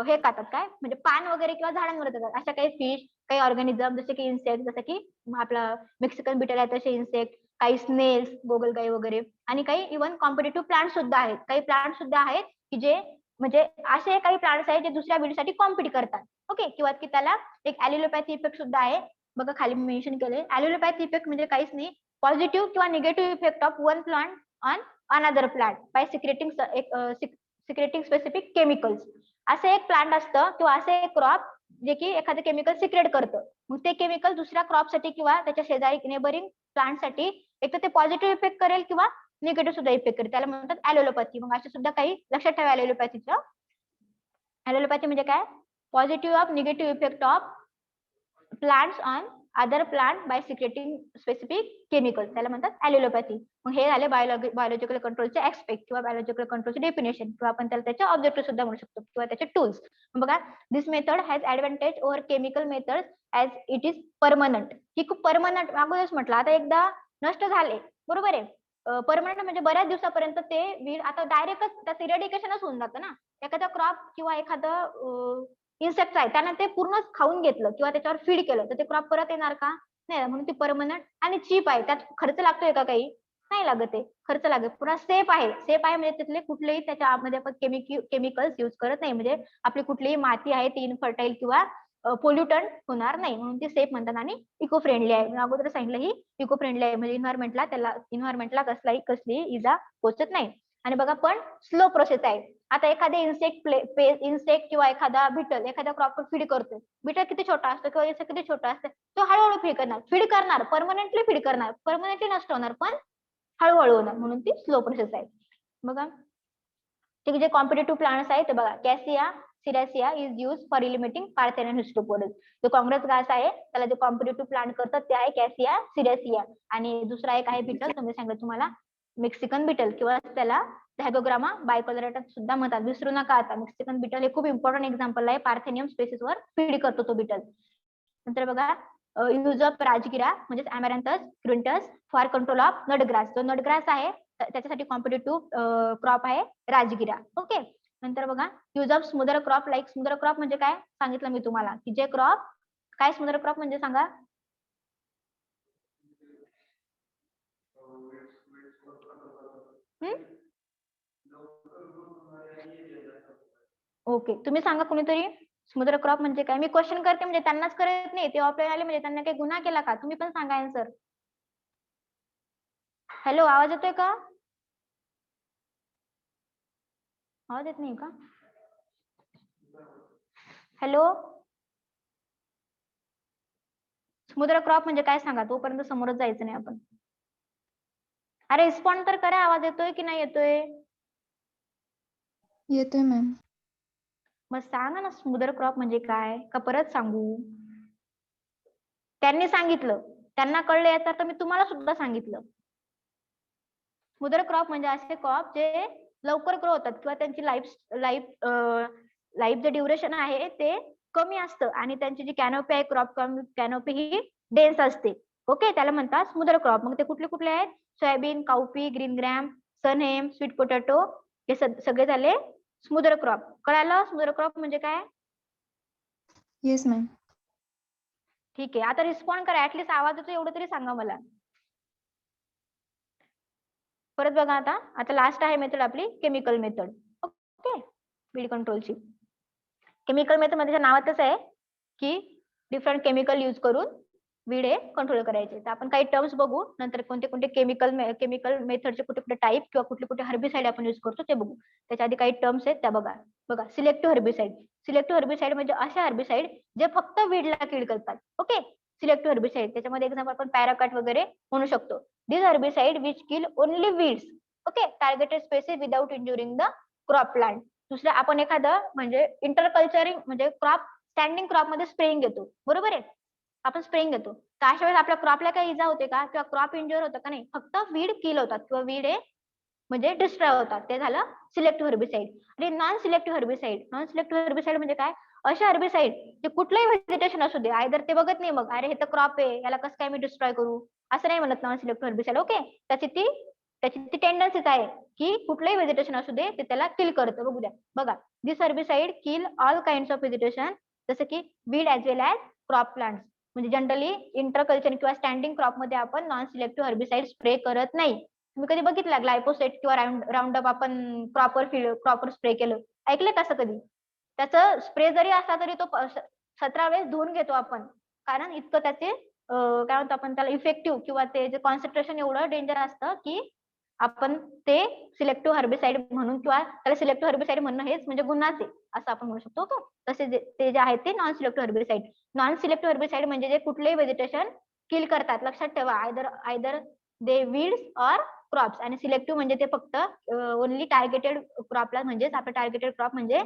हे खातात, काय म्हणजे पान वगैरे किंवा झाडांवर जातात. अशा काही फिश, काही ऑर्गॅनिझम जसे की इन्सेक्ट, जसं की आपला मेक्सिकन बिटल आहे तसे इन्सेक्ट, काही स्नेल्स, गोगलगाई वगैरे, आणि काही इव्हन कॉम्पिटिटिव्ह प्लांट सुद्धा आहेत. काही प्लांट सुद्धा आहेत की जे म्हणजे असे काही प्लांट्स आहेत जे दुसऱ्या वीडसाठी कॉम्पिट करतात, ओके, किंवा की त्याला एक ॲलिलोपॅथी इफेक्ट सुद्धा आहे. बघा खाली मेन्शन केले, ॲलिलोपॅथी इफेक्ट म्हणजे काहीच नाही, पॉझिटिव्ह किंवा negative effect of one plant on another plant by secreting specific chemicals. असं एक प्लांट असतं किंवा असं एक क्रॉप जे की एखादं केमिकल सिक्रेट करतं, मग ते केमिकल दुसऱ्या क्रॉपसाठी किंवा त्याच्या शेजारी नेबरिंग प्लांटसाठी एक तर ते पॉझिटिव्ह इफेक्ट करेल किंवा निगेटिव्ह सुद्धा इफेक्ट करेल, त्याला म्हणतात ॲलिलोपॅथी. मग असे सुद्धा काही लक्षात ठेवा ॲलिलोपॅथीचं. ॲलिलोपॅथी म्हणजे काय, positive of negative effect of plants on other plant by secreting specific chemicals, त्याला म्हणतात ॲलिलोपॅथी. मग हे झाले बायोलॉजिकल कंट्रोलचे ऍस्पेक्ट किंवा बायोलॉजिकल कंट्रोलचे डेफिनेशन, किंवा आपण त्याला त्याचे ऑब्जेक्टिव्ह सुद्धा म्हणू शकतो किंवा त्याचे टूल्स. बघा, this method has advantage over chemical method as it is permanent. ही खूप परमनंट, अगोदरच म्हटलं, आता एकदा नष्ट झाले, बरोबर आहे. परमनंट म्हणजे बऱ्याच दिवसापर्यंत ते वीड आता डायरेक्टच त्याचं इरेडिकेशनच होऊन जातं ना. एखादा क्रॉप किंवा एखादं इन्सेक्ट आहे त्यानं ते पूर्णच खाऊन घेतलं किंवा त्याच्यावर फीड केलं तर ते क्रॉप परत येणार का, नाही. म्हणून ती परमनंट आणि चीप आहे. त्यात खर्च लागतोय का, काही नाही लागत आहे, खर्च लागत. पुन्हा सेफ आहे. सेफ आहे म्हणजे तिथले कुठलेही त्याच्यामध्ये आपण केमिकल्स युज करत नाही, म्हणजे आपली कुठलीही माती आहे ती इनफर्टाईल किंवा पोल्युटंट होणार नाही, म्हणून ती सेफ म्हणतात. आणि इको फ्रेंडली आहे, अगोदर सांगितलं ही इको फ्रेंडली आहे, म्हणजे इन्व्हायरमेंटला कसलीही इजा पोहोचत नाही. आणि बघा, पण स्लो प्रोसेस आहे. आता एखादे इन्सेक्ट किंवा एखादा बिटल एखाद्या क्रॉपवर फीड करतो, बिटल किती छोटा असतो किंवा इन्सेक्ट किती छोटा असतो, तो हळूहळू फीड करणार, परमनंटली फीड करणार, परमनंटली नष्ट होणार, पण हळूहळू होणार, म्हणून ती स्लो प्रोसेस आहे. बघा, ठीक, जे कॉम्पिटिटिव्ह प्लांट्स आहेत ते बघा, कॅसिया सिरॅसिया इज यूज फॉर इलिमिटिंग पार्थेनियम हिस्टोपोडस. जो काँग्रेस घास आहे त्याला जे कॉम्पिटिटिव्ह प्लांट करतात ते आहे कॅसिया सिरॅसिया. आणि दुसरा एक आहे बिटल, तुम्ही सांगितलं तुम्हाला, मेक्सिकन बिटल किंवा त्याला झायगोग्रामा बायकोलरेटा सुद्धा म्हणतात, विसरू नका. आता मेक्सिकन बिटल हे खूप इम्पॉर्टंट एक्झाम्पल आहे, पार्थेनियम स्पेसिसवर फीड करतो तो बिटल. नंतर बघा, यूज ऑफ राजगिरा म्हणजेच amaranthus quintus for control of nutgrass. जो नटग्रास आहे त्याच्यासाठी कॉम्पिटेटिव्ह क्रॉप आहे राजगिरा. ओके. नंतर बघा use of smother crop like smother crop म्हणजे काय सांगितलं मी तुम्हाला की जे क्रॉप काय स्मूदर क्रॉप म्हणजे सांगा. ओके तुम्ही सांगा कोणीतरी स्मूदर क्रॉप म्हणजे काय. मी क्वेश्चन करते म्हणजे त्यांनाच करत नाही ते ऑफलाईन आले म्हणजे त्यांना काही गुन्हा केला का. तुम्ही पण सांगा आन्सर. हॅलो आवाज येतोय का. आवाज येत नाही का. हॅलो स्मूदर क्रॉप म्हणजे काय सांगा. तोपर्यंत समोरच जायचं नाही आपण. अरे रिस्पॉन्ड तर करा. आवाज येतोय की नाही येतोय. येतोय मॅम. मग सांगा ना स्मूदर क्रॉप म्हणजे काय का परत सांगू. त्यांनी सांगितलं त्यांना कळलं याचा अर्थ मी तुम्हाला सुद्धा सांगितलं. स्मूदर क्रॉप म्हणजे असे क्रॉप जे लवकर ग्रो होतात किंवा त्यांची लाईफ जे ड्युरेशन आहे ते कमी असतं आणि त्यांची जी कॅनोपी आहे क्रॉप कॅनोपी ही डेन्स असते. ओके त्याला म्हणतात स्मूदर क्रॉप. मग ते कुठले कुठले आहेत soybean cowpea green gram sunhemp sweet potato हे सगळे झाले स्मूदर क्रॉप. कळालं स्मूदर क्रॉप म्हणजे काय. Yes ma'am. ठीक आहे आता रिस्पॉन्ड करा. ऍटलीस्ट आवाज येतो एवढं तरी सांगा मला. परत बघा आता लास्ट आहे मेथड आपली केमिकल मेथड. ओके वीड कंट्रोलची. केमिकल मेथड मध्ये नावातच आहे की डिफरंट केमिकल यूज करून वीड हे कंट्रोल करायचे. तर आपण काही टर्म्स बघू नंतर कोणते कोणते केमिकल मेथडचे कुठे कुठे टाईप किंवा कुठले कुठे हर्बिसाइड आपण यूज करतो ते बघू. त्याच्या आधी काही टर्म्स आहेत त्या बघा सिलेक्टिव्ह हर्बिसाइड. सिलेक्टिव्ह हर्बिसाइड म्हणजे असे हर्बिसाइड जे फक्त वीडला किल करतात. ओके सिलेक्टिव्ह हर्बिसाइड त्याच्यामध्ये एक्झाम्पल आपण पॅराकाट वगैरे म्हणू शकतो. This herbicide which kill only weeds. Okay targeted species without injuring the crop plant. दुसरं आपण एखादं म्हणजे इंटरकल्चरिंग म्हणजे क्रॉप स्टँडिंग क्रॉप मध्ये स्प्रेइंग घेतो बरोबर आहे. आपण स्प्रेइंग घेतो तर अशा वेळेस आपल्या क्रॉपला काही इजा होते का किंवा क्रॉप इंज्युअर होतं का नाही. फक्त वीड किल होतात किंवा वीड हे म्हणजे डिस्ट्रॉय होतात. ते झालं सिलेक्टिव्ह हर्बिसाइड. आणि नॉन सिलेक्टिव्ह हर्बिसाइड म्हणजे काय असे हर्बिसाइड जे कुठलंही व्हेजिटेशन असू दे आयदर ते बघत नाही मग अरे हे तर क्रॉप आहे याला कसं काय मी डिस्ट्रॉय करू असं नाही म्हणत नॉन सिलेक्टिव्ह हर्बिसाइड. ओके त्याची ती टेंडन्सीच आहे की कुठलंही व्हेजिटेशन असू दे ते त्याला किल करतं. बघू द्या बघा this herbicide kill all kind of vegetation जसं की weed as well as crop plants. म्हणजे जनरली इंटरकल्चर किंवा स्टँडिंग क्रॉप मध्ये आपण नॉन सिलेक्टिव्ह हर्बिसाइड स्प्रे करत नाही. तुम्ही कधी बघितलं ग्लायफोसेट किंवा राऊंडअप आपण प्रॉपर स्प्रे केलं ऐकलं कसं कधी. त्याचं स्प्रे जरी असला तरी तो 17 वेळेस धुवून घेतो आपण कारण इतकं त्याचे काय म्हणतो आपण त्याला इफेक्टिव्ह किंवा ते जे कॉन्सन्ट्रेशन एवढं डेंजर असतं की आपण ते सिलेक्टिव्ह हर्बिसाइड म्हणून किंवा त्याला सिलेक्टिव्ह हर्बिसाइड म्हणणं हेच म्हणजे गुन्हाच आहे असं आपण म्हणू शकतो. तसे ते जे आहेत ते non selective herbicide. Non selective herbicide म्हणजे जे कुठलेही व्हेजिटेशन किल करतात. लक्षात ठेवा either they weeds or crops. आणि सिलेक्टिव्ह म्हणजे ते फक्त ओनली टार्गेटेड क्रॉपला म्हणजेच आपलं टार्गेटेड क्रॉप म्हणजे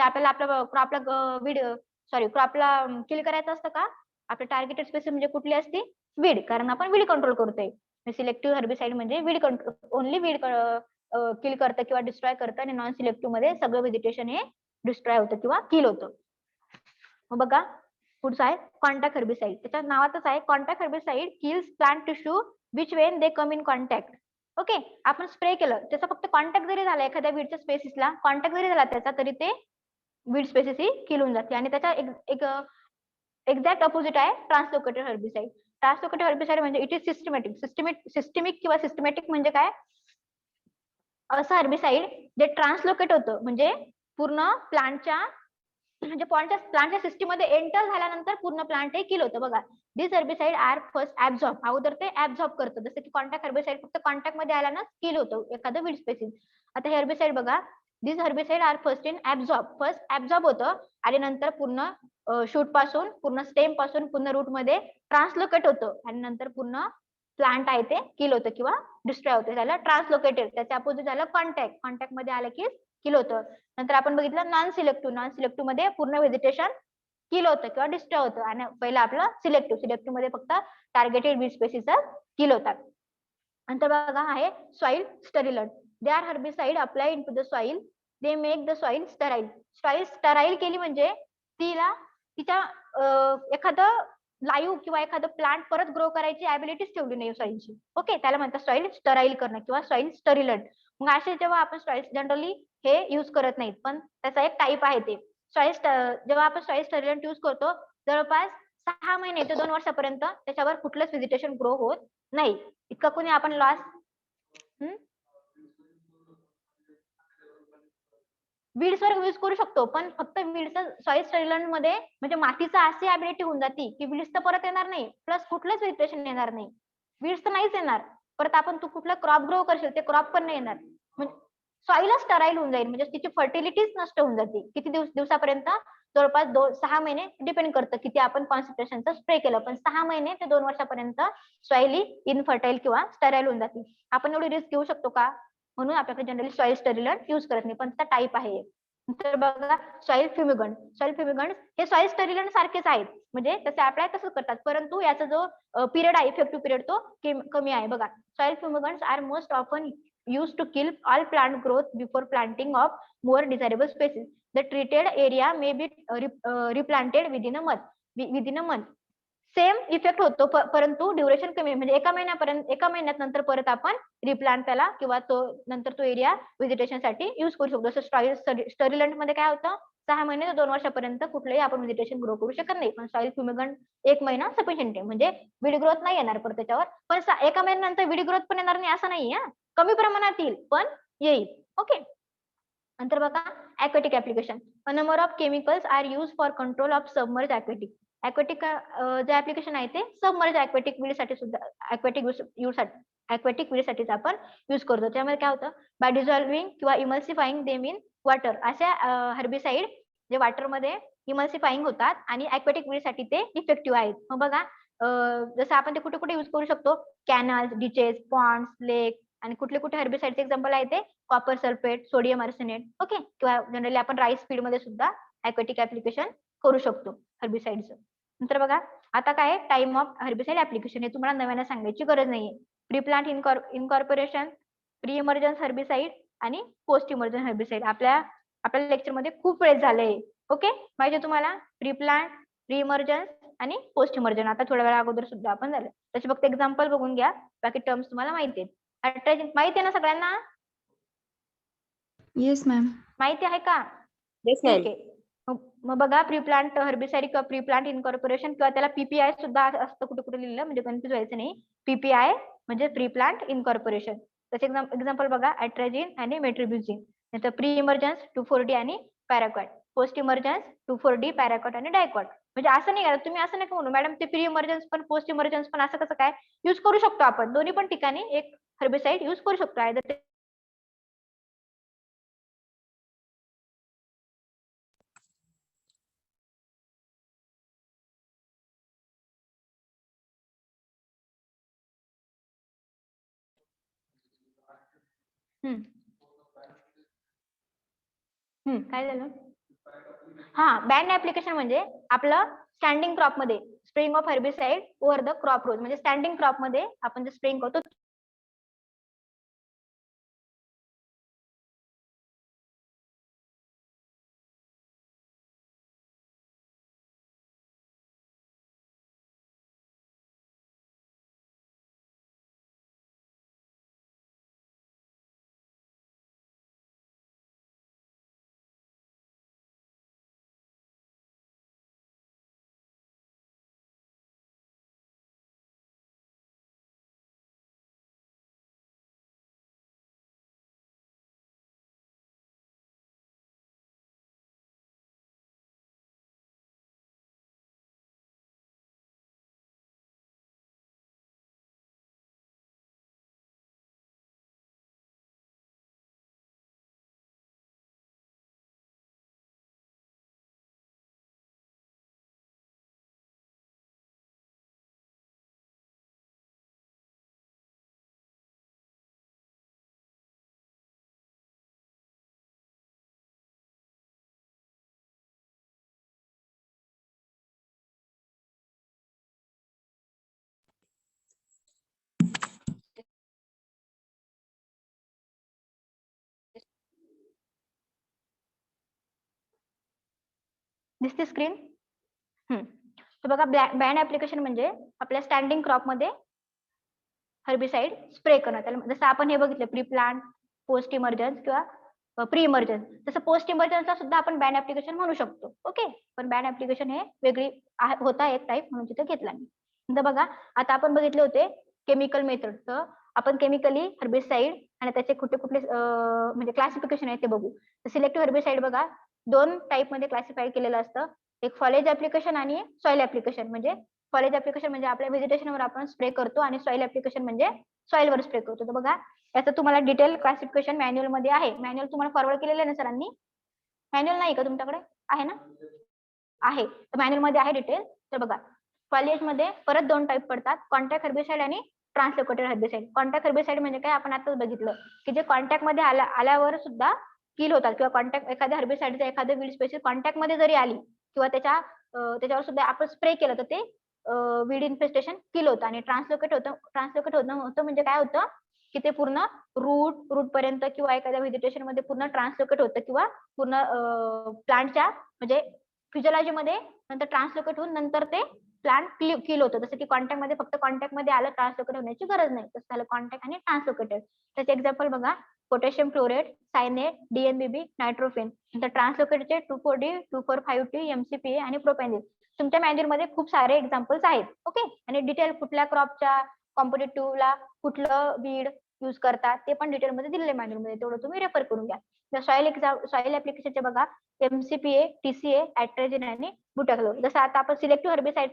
आपल्याला आपल्या क्रॉपला किल करायचं असतं का आपलं टार्गेटेड स्पेसिस म्हणजे कुठली असते वीड कारण आपण वीड कंट्रोल करतोय. सिलेक्टिव्ह हर्बिसाइड म्हणजे वीड कंट्रोल ओनली वीड किल करतं किंवा डिस्ट्रॉय करतं आणि नॉन सिलेक्टिव्ह मध्ये सगळं व्हेजिटेशन हे डिस्ट्रॉय होतं किंवा किल होतं. मग बघा पुढचं आहे कॉन्टॅक्ट हर्बिसाइड. त्याच्या नावातच आहे contact herbicide kills plant tissue which when they come in contact. Okay आपण स्प्रे केलं त्याचा फक्त कॉन्टॅक्ट जरी झाला एखाद्या वीडच्या स्पेसिसला कॉन्टॅक्ट जरी झाला त्याचा तरी ते वीड स्पेसिस ही किल होऊन जाते. आणि त्याचा एक एक्झॅक्ट अपोजिट आहे ट्रान्सलोकेटेड हर्बिसाइड. ट्रान्सलोकेटेड हर्बिसाइड म्हणजे इट इज सिस्टमिक किंवा सिस्टमॅटिक म्हणजे काय असं हर्बिसाइड जे ट्रान्सलोकेट होतं म्हणजे पूर्ण प्लांटच्या सिस्टीम मध्ये एंटर झाल्यानंतर पूर्ण प्लांट हे किल होतं. बघा this herbicide R first absorb अगोदर ते ऍब्झॉर्ब करतं जसं की कॉन्टॅक्ट हर्बिसाइड फक्त कॉन्टॅक्ट मध्ये आला ना किल होतं एखादं वीड स्पेसिस. आता हे हर्बिसाइड बघा this herbicide R first absorb होतं आणि नंतर पूर्ण शूट पासून पूर्ण स्टेम पासून पूर्ण रूट मध्ये ट्रान्सलोकेट होतं आणि नंतर पूर्ण प्लांट आहे ते किल होतं किंवा डिस्ट्रॉय होतं. झालं ट्रान्सलोकेटेड. त्याच्या अपोजिट झालं कॉन्टॅक्ट मध्ये आलं की किल होतं. नंतर आपण बघितलं नॉन सिलेक्टिव्ह मध्ये पूर्ण व्हेजिटेशन किल होतं किंवा डिस्ट्रॉय होतं आणि पहिलं आपलं सिलेक्टिव्ह मध्ये फक्त टार्गेटेड वीड स्पेसिस किल होतात. नंतर बघा आहे soil sterilant. They are herbicide apply into the soil. They make the soil sterile. Soil sterile केली म्हणजे तिच्या एखादं लाईव्ह किंवा एखादं प्लांट परत ग्रो करायची ऍबिलिटीच ठेवली नाही सॉइलची. ओके, त्याला म्हणतात सॉइल स्टराईल करणं किंवा सॉइल स्टरिलंट. मग असे जेव्हा आपण सॉइल जनरली हे युज करत नाहीत, पण त्याचा एक टाईप आहे ते सॉइल. जेव्हा आपण सॉइल स्टरिलंट युज करतो जवळपास 6 महिने ते 2 वर्षापर्यंत त्याच्यावर कुठलंच व्हेजिटेशन ग्रो होत नाही. इतका कोणी आपण लॉस वीड्सवर यूज करू शकतो, पण फक्त वीडचं सॉइल स्टरिलंट मध्ये म्हणजे मातीचा अशी ऍबिलिटी होऊन जाते की वीड्स तर परत येणार नाही, प्लस कुठलंच व्हेजिटेशन येणार नाही. वीड्स तर नाहीच येणार. परत आपण तू कुठला क्रॉप ग्रो करशील ते क्रॉप पण नाही येणार. सॉइलच स्टराईल होऊन जाईल, म्हणजे तिची फर्टिलिटीच नष्ट होऊन जाते. किती दिवसापर्यंत? जवळपास 6 महिने डिपेंड करतं किती आपण कॉन्सन्ट्रेशनचा स्प्रे केलं, पण 6 महिने ते 2 वर्षापर्यंत सॉइल ही इनफर्टाईल किंवा स्टराईल होऊन जाते. आपण एवढी रिस्क घेऊ शकतो का? म्हणून आपल्याकडे जनरली सॉइल स्टरिलंट युज करत नाही, पण त्याचा टाईप आहे. तर बघा सॉइल फ्युमिगंट. सॉइल फ्युमिगंट हे सॉइल स्टरिलंट सारखेच आहेत, म्हणजे तसे अप्लाय तसंच करतात, परंतु याचा जो पिरियड आहे, इफेक्टिव्ह पिरियड तो कमी आहे. बघा soil fumigants are most often used to kill all plant growth before planting of more desirable species. The treated area may be replanted within a month. Same effect होतो, परंतु duration कमी, म्हणजे एका महिन्यात नंतर परत आपण रिप्लांट त्याला किंवा तो नंतर तो एरिया व्हेजिटेशन साठी युज करू शकतो. जसं स्टरिलंट मध्ये काय होतं, 6 महिने ते 2 वर्षापर्यंत कुठलंही आपण व्हेजिटेशन ग्रो करू शकत नाही, पण सॉइल फ्युमिगंट 1 महिना सफिशियंट आहे, म्हणजे विड ग्रोथ नाही येणार परत त्याच्यावर. पण एका महिन्यानंतर विड ग्रोथ पण येणार नाही असं नाही, कमी प्रमाणात येईल पण येईल. ओके, नंतर बघा aquatic application. A number of chemicals are used for control of submerged aquatic. aquatic जे ऍप्लिकेशन आहे ते सबमर्ज aquatic weed साठी सुद्धा aquatic weed साठीच आपण युज करतो. त्यामध्ये काय होतं, बाय डिझॉल्विंग किंवा इमल्सिफाईंग देम इन वॉटर, अशा हर्बिसाइड जे वॉटर मध्ये इमल्सिफाईंग होतात आणि aquatic weed साठी ते इफेक्टिव्ह आहेत. मग बघा जसं आपण ते कुठे कुठे युज करू शकतो, कॅनल्स, डिचेस, पॉन्ड्स, लेक, आणि कुठले कुठे हर्बिसाइडचे एक्झाम्पल आहे ते copper sulphate, sodium arsenate. Okay, किंवा जनरली आपण राईस फीड मध्ये सुद्धा aquatic ऍप्लिकेशन करू शकतो हर्बिसाइडचं. नंतर बघा आता काय टाइम ऑफ हर्बिसाइड ऍप्लिकेशन, हे तुम्हाला नव्याने सांगायची गरज नाहीये. Pre plant incorporation, pre emergence herbicide आणि पोस्ट इमर्जन्स हर्बिसाइड आपल्या लेक्चर मध्ये खूप वेळ झालंय. ओके, माहिती तुम्हाला प्री प्लांट, प्री इमर्जन्स आणि पोस्ट इमर्जन्स आता थोड्या वेळा अगोदर सुद्धा आपण झालं. त्याचे फक्त एक्झाम्पल बघून घ्या, बाकी टर्म्स तुम्हाला माहिती आहेत. माहिती आहे ना सगळ्यांना? Yes ma'am. माहिती आहे का? Yes ma'am. ठीक आहे. मग बघा प्री प्लांट हर्बिसाइड किंवा प्री प्लांट इनकॉर्पोरेशन किंवा त्याला पीपीआय सुद्धा असतं कुठे कुठे लिहिलं, म्हणजे कन्फ्युज व्हायचं नाही. पीपीआय म्हणजे प्री प्लांट इनकॉर्पोरेशन. त्याचे एक्झाम्पल बघा ऍट्राजिन आणि मेट्रिब्युझिन. नंतर प्री इमर्जन्स 2,4-D आणि पॅराक्वाट, पोस्ट इमर्जन्स 2,4-D, पॅराक्वाट आणि डायक्वाट. म्हणजे असं नाही करा तुम्ही, असं नाही म्हणू मॅडम ते प्री इमर्जन्स पण पोस्ट इमर्जन्स पण असं कसं काय, युज करू शकतो आपण दोन्ही पण ठिकाणी एक हर्बिसाइड युज करू शकतो. आयदर काय झालं? हा, बँड ऍप्लिकेशन म्हणजे आपलं स्टँडिंग क्रॉप मध्ये spraying of herbicide over the crop rows, म्हणजे स्टँडिंग क्रॉप मध्ये आपण जे स्प्रेइंग करतो. दिसते स्क्रीन? तर बघा बँड ऍप्लिकेशन म्हणजे आपल्या स्टँडिंग क्रॉप मध्ये हर्बिसाइड स्प्रे करणं. त्याला जसं आपण हे बघितलं प्री प्लांट, पोस्ट इमर्जन्स किंवा प्री इमर्जन्स, तसं पोस्ट इमर्जन्सला सुद्धा आपण बँड ऍप्लिकेशन म्हणू शकतो. ओके, पण बँड ऍप्लिकेशन हे वेगळी होता एक टाईप म्हणून तिथे घेतला मी. नंतर बघा आता आपण बघितले होते केमिकल मेथड. तर आपण केमिकली हर्बिसाइड आणि त्याचे कुठले कुठले म्हणजे क्लासिफिकेशन आहे ते बघू. तर सिलेक्टिव्ह हर्बिसाइड बघा 2 टाईप मध्ये क्लासिफाय केलेलं असतं. एक फॉलेज ऍप्लिकेशन आणि सॉइल ऍप्लिकेशन. म्हणजे फॉलेज ऍप्लिकेशन म्हणजे आपल्या व्हेजिटेशनवर आपण स्प्रे करतो आणि सॉइल ऍप्लिकेशन म्हणजे सॉइल वर स्प्रे करतो. तर बघा याचं तुम्हाला डिटेल क्लासिफिकेशन मॅन्युअल मध्ये आहे. मॅन्युअल तुम्हाला फॉरवर्ड केलेलं आहे ना सरांनी? मॅन्युअल नाही का तुमच्याकडे? आहे ना? आहे. तर मॅन्युअल मध्ये आहे डिटेल. तर बघा फॉलिएज मध्ये परत 2 टाईप पडतात, कॉन्टॅक्ट हर्बिसाइड आणि ट्रान्सलोकेटेड हर्बिसाइड. कॉन्टॅक्ट हर्बिसाइड म्हणजे काय आपण आताच बघितलं की जे कॉन्टॅक्ट मध्ये आल्यावर सुद्धा किल होतात किंवा कॉन्टॅक्ट एखाद्या हर्बिसाइडचा एखाद्या वीड स्पेसिस कॉन्टॅक्ट मध्ये जरी आली किंवा त्याच्यावर सुद्धा आपण स्प्रे केलं तर ते वीड इन्फेस्टेशन किल होतं. आणि ट्रान्सलोकेट होतं म्हणजे काय होतं की ते पूर्ण रूट पर्यंत किंवा एखाद्या व्हेजिटेशन मध्ये पूर्ण ट्रान्सलोकेट होतं किंवा पूर्ण प्लांटच्या म्हणजे फिजिओलॉजी मध्ये नंतर ट्रान्सलोकेट होऊन नंतर ते प्लांट किल होतं. जसं की कॉन्टॅक्ट मध्ये फक्त कॉन्टॅक्ट मध्ये आलं, ट्रान्सलोकेट होण्याची गरज नाही. तसं झालं कॉन्टॅक्ट आणि ट्रान्सलोकेटेड. त्याचे एक्झाम्पल बघा पोटॅशियम क्लोरेट, सायनेट, डीएनबीबी, नायट्रोफेन. नंतर ट्रान्सलोकेटेडचे 2,4-D, 2,4-5-T, MCPA आणि प्रोपेनझिन. तुमच्या मॅन्युअल मध्ये खूप सारे एक्झाम्पल्स आहेत. ओके, आणि डिटेल कुठल्या क्रॉपच्या कॉम्पिटेटिव्हला कुठलं वीड यूज करतात ते पण डिटेल मध्ये दिलेले मॅन्युअल मध्ये, तेवढं तुम्ही रेफर करून घ्या. सॉइल ऍप्लिकेशनचे बघा MCPA, TCA, ऍट्रेजिन आणि बुटाक्लोर. जसं आता आपण सिलेक्टिव्ह हर्बिसाइड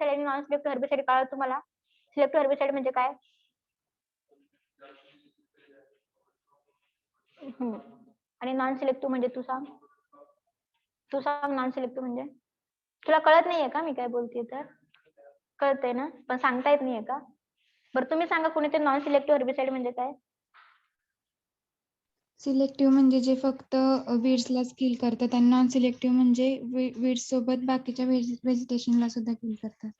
आणि नॉन सिलेक्टिव्ह हर्बिसाइड कळलं तुम्हाला? सिलेक्टिव्ह हर्बिसाइड म्हणजे काय? आणि नॉन सिलेक्टिव्ह म्हणजे तू सांग नॉन सिलेक्टिव्ह म्हणजे? तुला कळत नाहीये का मी काय बोलते? तर कळतंय ना, पण सांगता येत नाहीये का? बरं तुम्ही सांगा कोणी ते नॉन सिलेक्टिव्ह हर्बिसाइड म्हणजे काय? सिलेक्टिव्ह म्हणजे जे फक्त वीड्सलाच किल करतात आणि नॉन सिलेक्टिव्ह म्हणजे वीड्स सोबत बाकीच्या व्हेजिटेशनला सुद्धा किल करतात.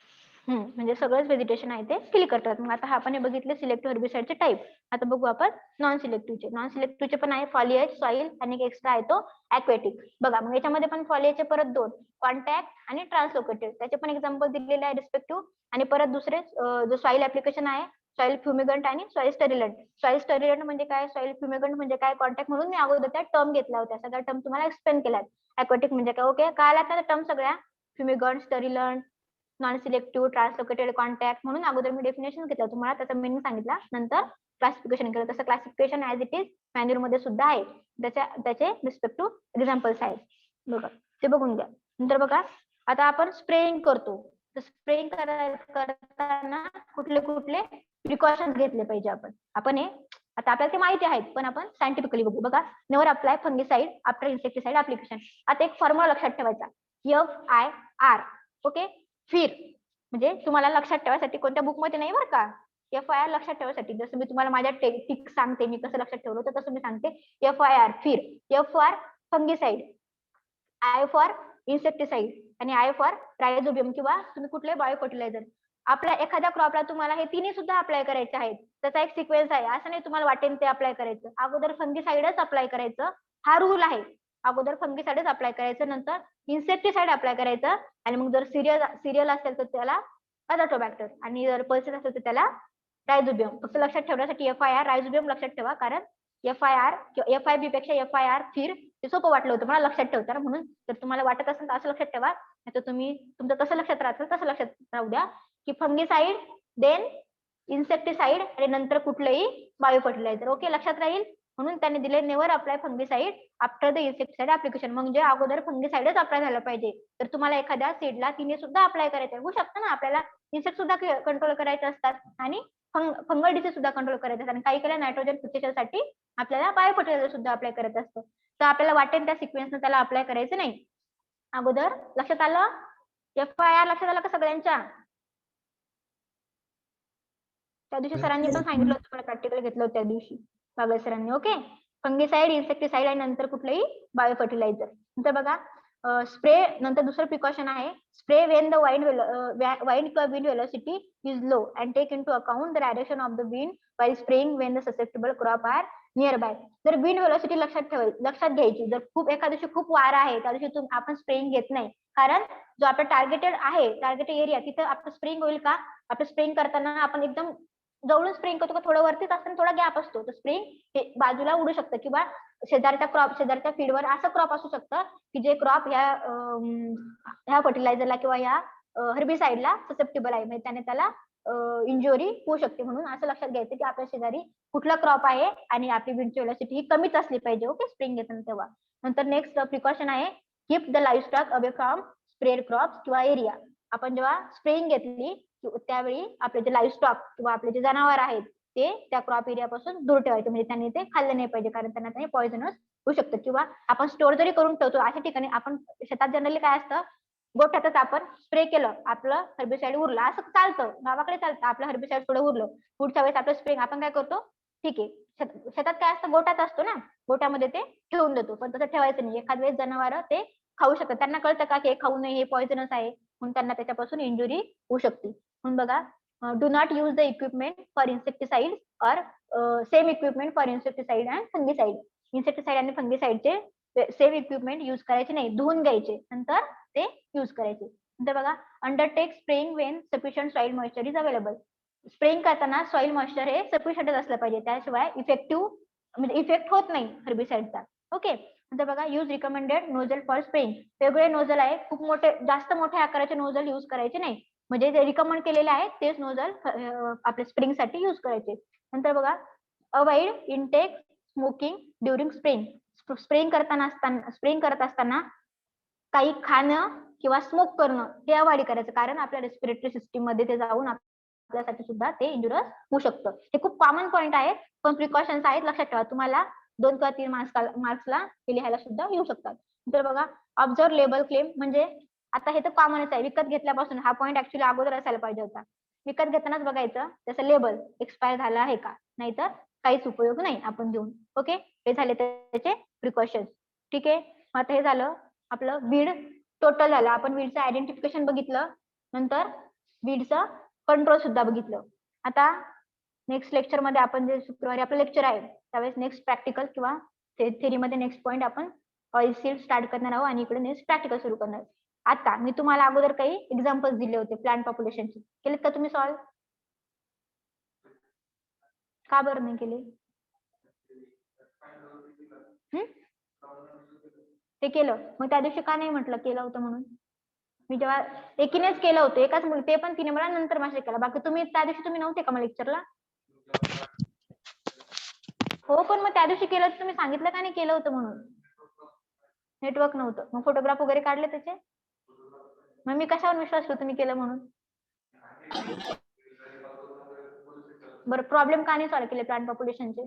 म्हणजे सगळंच व्हेजिटेशन आहे ते किल करतात. मग आता आपण हे बघितले सिलेक्टिव्ह हर्बिसाइडचे टाईप. आता बघू आपण नॉन सिलेक्टिव्हचे पण आहे फॉलिएज, सॉइल आणि एक एक्स्ट्रा आहे तो ॲक्वेटिक. बघा मग याच्यामध्ये पण फॉलिएजचे परत 2 कॉन्टॅक्ट आणि ट्रान्सलोकेटेड. त्याचे पण एक्झाम्पल दिलेले आहे रिस्पेक्टिव्ह. आणि परत दुसरे जो सॉइल ऍप्लिकेशन आहे सॉइल फ्युमिगंट आणि सॉइल स्टरिलंट. सॉइल स्टरिलंट म्हणजे काय, सॉइल फ्युमिगंट म्हणजे काय, कॉन्टॅक्ट म्हणून मी अगोदर त्या टर्म घेतल्या होत्या. सगळ्या टर्म तुम्हाला एक्सप्लेन केल्यात. ॲक्वेटिक म्हणजे काय, ओके कळाल्या त्या टर्म सगळ्या? फ्युमिगंट, स्टरिलंट, नॉन सिलेक्टिव्ह, ट्रान्सलोकेटेड, कॉन्टॅक्ट म्हणून अगोदर मी डेफिनेशन घेतलं तुम्हाला, त्याचा मीनिंग सांगितला, नंतर क्लासिफिकेशन केलं. तसं classification as it is manual मध्ये सुद्धा आहे. त्याचे रिस्पेक्टिव्ह एक्झाम्पल्स आहेत. बघा ते बघून घ्या. नंतर बघा आता आपण स्प्रेइंग करतो. तर स्प्रेइंग करताना कुठले प्रिकॉशन्स घेतले पाहिजे आपण हे आता आपल्याला ते माहिती आहेत, पण आपण सायंटिफिकली बघू. बघा never apply fungicide after insecticide application. आता एक फॉर्म्युला लक्षात ठेवायचा, FIR. ओके, फिर म्हणजे तुम्हाला लक्षात ठेवायसाठी कोणत्या बुक मध्ये नाही बरं का, FIR लक्षात ठेवायसाठी. जसं मी तुम्हाला माझ्या टिक सांगते मी कसं लक्षात ठेवलं तर तसं मी सांगते. FIR फिर, F for fungicide, I for insecticide आणि I फॉर रायझोबियम किंवा तुम्ही कुठले बायो फर्टिलायझर. आपल्या एखाद्या क्रॉपला तुम्हाला हे तिन्ही सुद्धा अप्लाय करायचे आहेत. त्याचा एक सिक्वेन्स आहे, असं नाही तुम्हाला वाटेल ते अप्लाय करायचं. अगोदर फंगिसाइडच अप्लाय करायचं, हा रूल आहे. अगोदर फंगिसाइडच अप्लाय करायचं, नंतर इन्सेक्टिसाइड अप्लाय करायचं आणि मग जर सिरियल असेल तर त्याला अझाथ्रोबॅक्टर आणि जर पल्सेस असेल तर त्याला रायझोबियम. फक्त लक्षात ठेवण्यासाठी FIR रायझोबियम लक्षात ठेवा, कारण FIR किंवा FIB पेक्षा FIR फिर ते सोपं वाटलं होतं मला लक्षात ठेवताना, म्हणून जर तुम्हाला वाटत असेल तर असं लक्षात ठेवा. नाही तर तुम्ही तुमचं कसं लक्षात राहतं तसं लक्षात राहू द्या की फंगिसाइड देन इन्सेक्टिसाइड आणि नंतर कुठलंही बायो फर्टिलायझर. ओके, लक्षात राहील. म्हणून त्यांनी दिले never apply fungicide after the insecticide application. म्हणजे अगोदर फंगिसाइडच अप्लाय झालं पाहिजे. तर तुम्हाला एखाद्या सीडला तिने सुद्धा अप्लाय करायचं होऊ शकतं ना, आपल्याला इन्सेक्ट सुद्धा कंट्रोल करायचे असतात आणि फंगल डिसीज सुद्धा कंट्रोल करायचे असतात. आणि काही नायट्रोजन फिक्सेशनसाठी आपल्याला बायो फर्टिलायझर सुद्धा अप्लाय करायचं असतं. तर आपल्याला वाटेल त्या सिक्वेन्सनं त्याला अप्लाय करायचं नाही. अगोदर लक्षात आलं? FIR लक्षात आलं का सगळ्यांच्या? त्या दिवशी सरांनी पण सांगितलं होतं, मला प्रॅक्टिकल घेतलं होतं त्या दिवशी बागल सरांनी. ओके, फंगिसाइड, इन्सेक्टिसाइड आणि नंतर कुठलंही बायो फर्टिलायझर. नंतर बघा स्प्रे, नंतर दुसरं प्रिकॉशन आहे स्प्रे वेन द वाइंड किंवा wind velocity is low and take into account the direction of the wind while spraying when the susceptible crop are nearby. जर wind velocity लक्षात घ्यायची, जर खूप एका दिवशी खूप वारा आहे त्या दिवशी आपण स्प्रेइंग घेत नाही, कारण जो आपला टार्गेटेड एरिया तिथं आपलं स्प्रिंग होईल का? आपलं स्प्रिंग करताना आपण एकदम जवळून स्प्रिंग करतो का थोडं वरतीच असताना थोडा गॅप असतो, तर स्प्रिंग हे बाजूला उडू शकतं किंवा शेजारच्या फील्डवर असं क्रॉप असू शकतं की जे क्रॉप ह्या फर्टिलायझरला किंवा ह्या हर्बिसाइडला ससेप्टेबल आहे, म्हणजे त्याला इंजुरी होऊ शकते. म्हणून असं लक्षात घ्यायचं की आपल्या शेजारी कुठला क्रॉप आहे आणि आपली विंड वेलोसिटी ही कमीच असली पाहिजे. ओके, स्प्रिंग घेताना तेव्हा. नंतर नेक्स्ट प्रिकॉशन आहे keep the livestock away from sprayed crops किंवा एरिया. आपण जेव्हा स्प्रेइंग घेतली त्यावेळी आपले जे लाईव्हस्टॉक किंवा आपले जे जनावर आहेत ते त्या क्रॉप एरिया पासून दूर ठेवायचे, म्हणजे त्यांनी ते खाल्लं नाही पाहिजे, कारण त्यांना ते पॉइझनस होऊ शकतं. किंवा आपण स्टोअर जरी करून ठेवतो अशा ठिकाणी, आपण शेतात जनरली काय असतं, गोठ्यातच आपण स्प्रे केलं, आपलं हर्बिसाइड उरलं, असं चालतं, गावाकडे चालतं, आपलं हर्बिसाइड थोडं उरलं, पुढच्या वेळेस आपलं स्प्रे आपण काय करतो, ठीक आहे शेतात काय असतं, गोठ्यात असतो ना, गोठ्यामध्ये ते ठेवून देतो. पण तसं ठेवायचं नाही, एखाद वेळेस जनावर ते खाऊ शकतात, त्यांना कळतं का की हे खाऊ नये, हे पॉइझनस आहे, म्हणून त्यांना त्याच्यापासून इंजुरी होऊ शकते. म्हणून बघा, do not use the equipment for insecticide or same equipment for insecticide and fungicide. Insecticide आणि फंगिसाइडचे सेम इक्विपमेंट युज करायचे नाही, धुवून घ्यायचे नंतर ते युज करायचे. नंतर बघा, undertake spraying Wien sufficient soil moisture is available. Spraying करताना सॉइल मॉइश्चर हे सफिशियंटच असलं पाहिजे, त्याशिवाय इफेक्टिव्ह म्हणजे इफेक्ट होत नाही हर्बिसाइडचा. ओके, नंतर बघा, use recommended nozzle for spraying. वेगवेगळे नोझल आहे, खूप मोठे जास्त मोठ्या आकाराचे नोझल युज करायचे नाही, म्हणजे जे रिकमेंड केलेले आहेत तेच नोझल आपल्या स्प्रिंग साठी युज करायचे. नंतर बघा, avoid intake smoking during spraying. Spraying करत असताना काही खाणं किंवा स्मोक करणं हे अवॉइड करायचं, कारण आपल्या रेस्पिरेटरी सिस्टीम मध्ये ते जाऊन आपल्यासाठी सुद्धा ते इंजुरस होऊ शकतं. हे खूप कॉमन पॉईंट आहेत, पण प्रिकॉशन्स आहेत, लक्षात ठेवा. तुम्हाला 2 किंवा 3 मार्क्सला हे लिहायला सुद्धा येऊ शकतात. तर बघा, ऑब्झर्व लेबल क्लेम, म्हणजे आता हे तर कॉमनच आहे, विकत घेतल्यापासून हा पॉईंट ऍक्च्युली अगोदर असायला पाहिजे होता. विकत घेतानाच बघायचं त्याचं लेबल एक्सपायर झालं आहे का, नाहीतर काहीच उपयोग नाही आपण देऊन. ओके, हे झाले त्याचे प्रिकॉशन्स. ठीक आहे, आता हे झालं आपलं वीड टोटल झालं. आपण वीडचं आयडेंटिफिकेशन बघितलं, नंतर वीडचं कंट्रोल सुद्धा बघितलं. आता नेक्स्ट लेक्चर मध्ये आपण जे शुक्रवारी आपलं लेक्चर आहे त्यावेळेस नेक्स्ट प्रॅक्टिकल किंवा थेरीमध्ये नेक्स्ट पॉईंट आपण ऑइल सीड स्टार्ट करणार आहोत आणि इकडे नेक्स्ट प्रॅक्टिकल सुरू करणार. आता मी तुम्हाला अगोदर काही एक्झाम्पल्स दिले होते प्लांट पॉप्युलेशनचे, केलेत का तुम्ही सॉल्व? का बरं नाही केले? ते केलं, मग त्या दिवशी का नाही म्हटलं केलं होतं म्हणून? मी जेव्हा एकीनेच केलं होतं, एकाच मुली, ते पण तिने मला नंतर मेसेज केला. बाकी तुम्ही त्या दिवशी तुम्ही नव्हते का मग लेक्चरला? हो, पण मग त्या दिवशी केलं होतं, तुम्ही सांगितलं का नाही केलं होतं म्हणून? नेटवर्क नव्हतं, मग फोटोग्राफ वगैरे काढले त्याचे? मग मी कशावर विश्वास ठेवू तुम्ही केलं म्हणून? बरं, प्रॉब्लेम का नाही सॉल्व्ह केले प्लांट पॉप्युलेशनचे?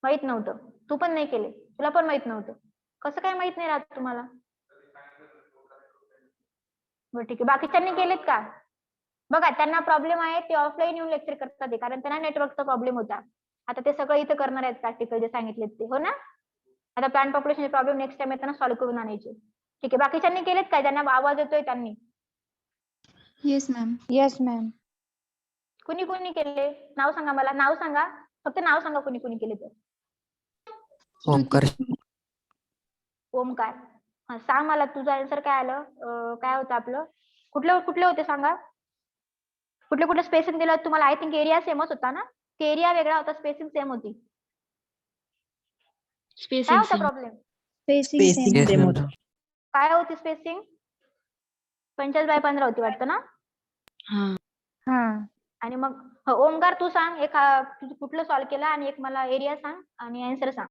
माहित नव्हतं, तू पण नाही केले, तुला पण माहित नव्हतं. कसं काय माहित नाही राहत तुम्हाला? बरं ठीक आहे, बाकीच्यांनी केलेत का? बघा, त्यांना प्रॉब्लेम आहे, ते ऑफलाईन येऊन लेक्चर करतात कारण त्यांना नेटवर्कचा प्रॉब्लेम होता. आता ते सगळं इथं करणार आहेत प्रॅक्टिकल जे सांगितले ते, हो ना? आता प्लांट पॉप्युलेशनचे प्रॉब्लेम नेक्स्ट टाइम येताना सॉल्व्ह करून आणायचे. ठीक आहे, बाकीच्यांनी केलेत काय? ज्यांना आवाज येतोय त्यांनी? Yes ma'am. Yes ma'am. कुणी कुणी केले? नाव सांगा मला, नाव सांगा, फक्त नाव सांगा कुणी कुणी केले तर. ओमकार. ओमकार, हा सांग मला तुझं आन्सर काय आलं, काय होतं आपलं, कुठले होते सांगा, कुठले स्पेसिंग दिलं तुम्हाला? आय थिंक एरिया सेमच होता ना, एरिया वेगळा होता, स्पेसिंग सेम होती. काय होता problem? Spacing Yes, same ma'am. होतं. काय होती स्पेसिंग? 50x15 होती वाटतं ना? हा. आणि मग ओमकार तू सांग, एक कुठलं सॉल्व्ह केलं आणि एक मला एरिया सांग आणि आन्सर सांग.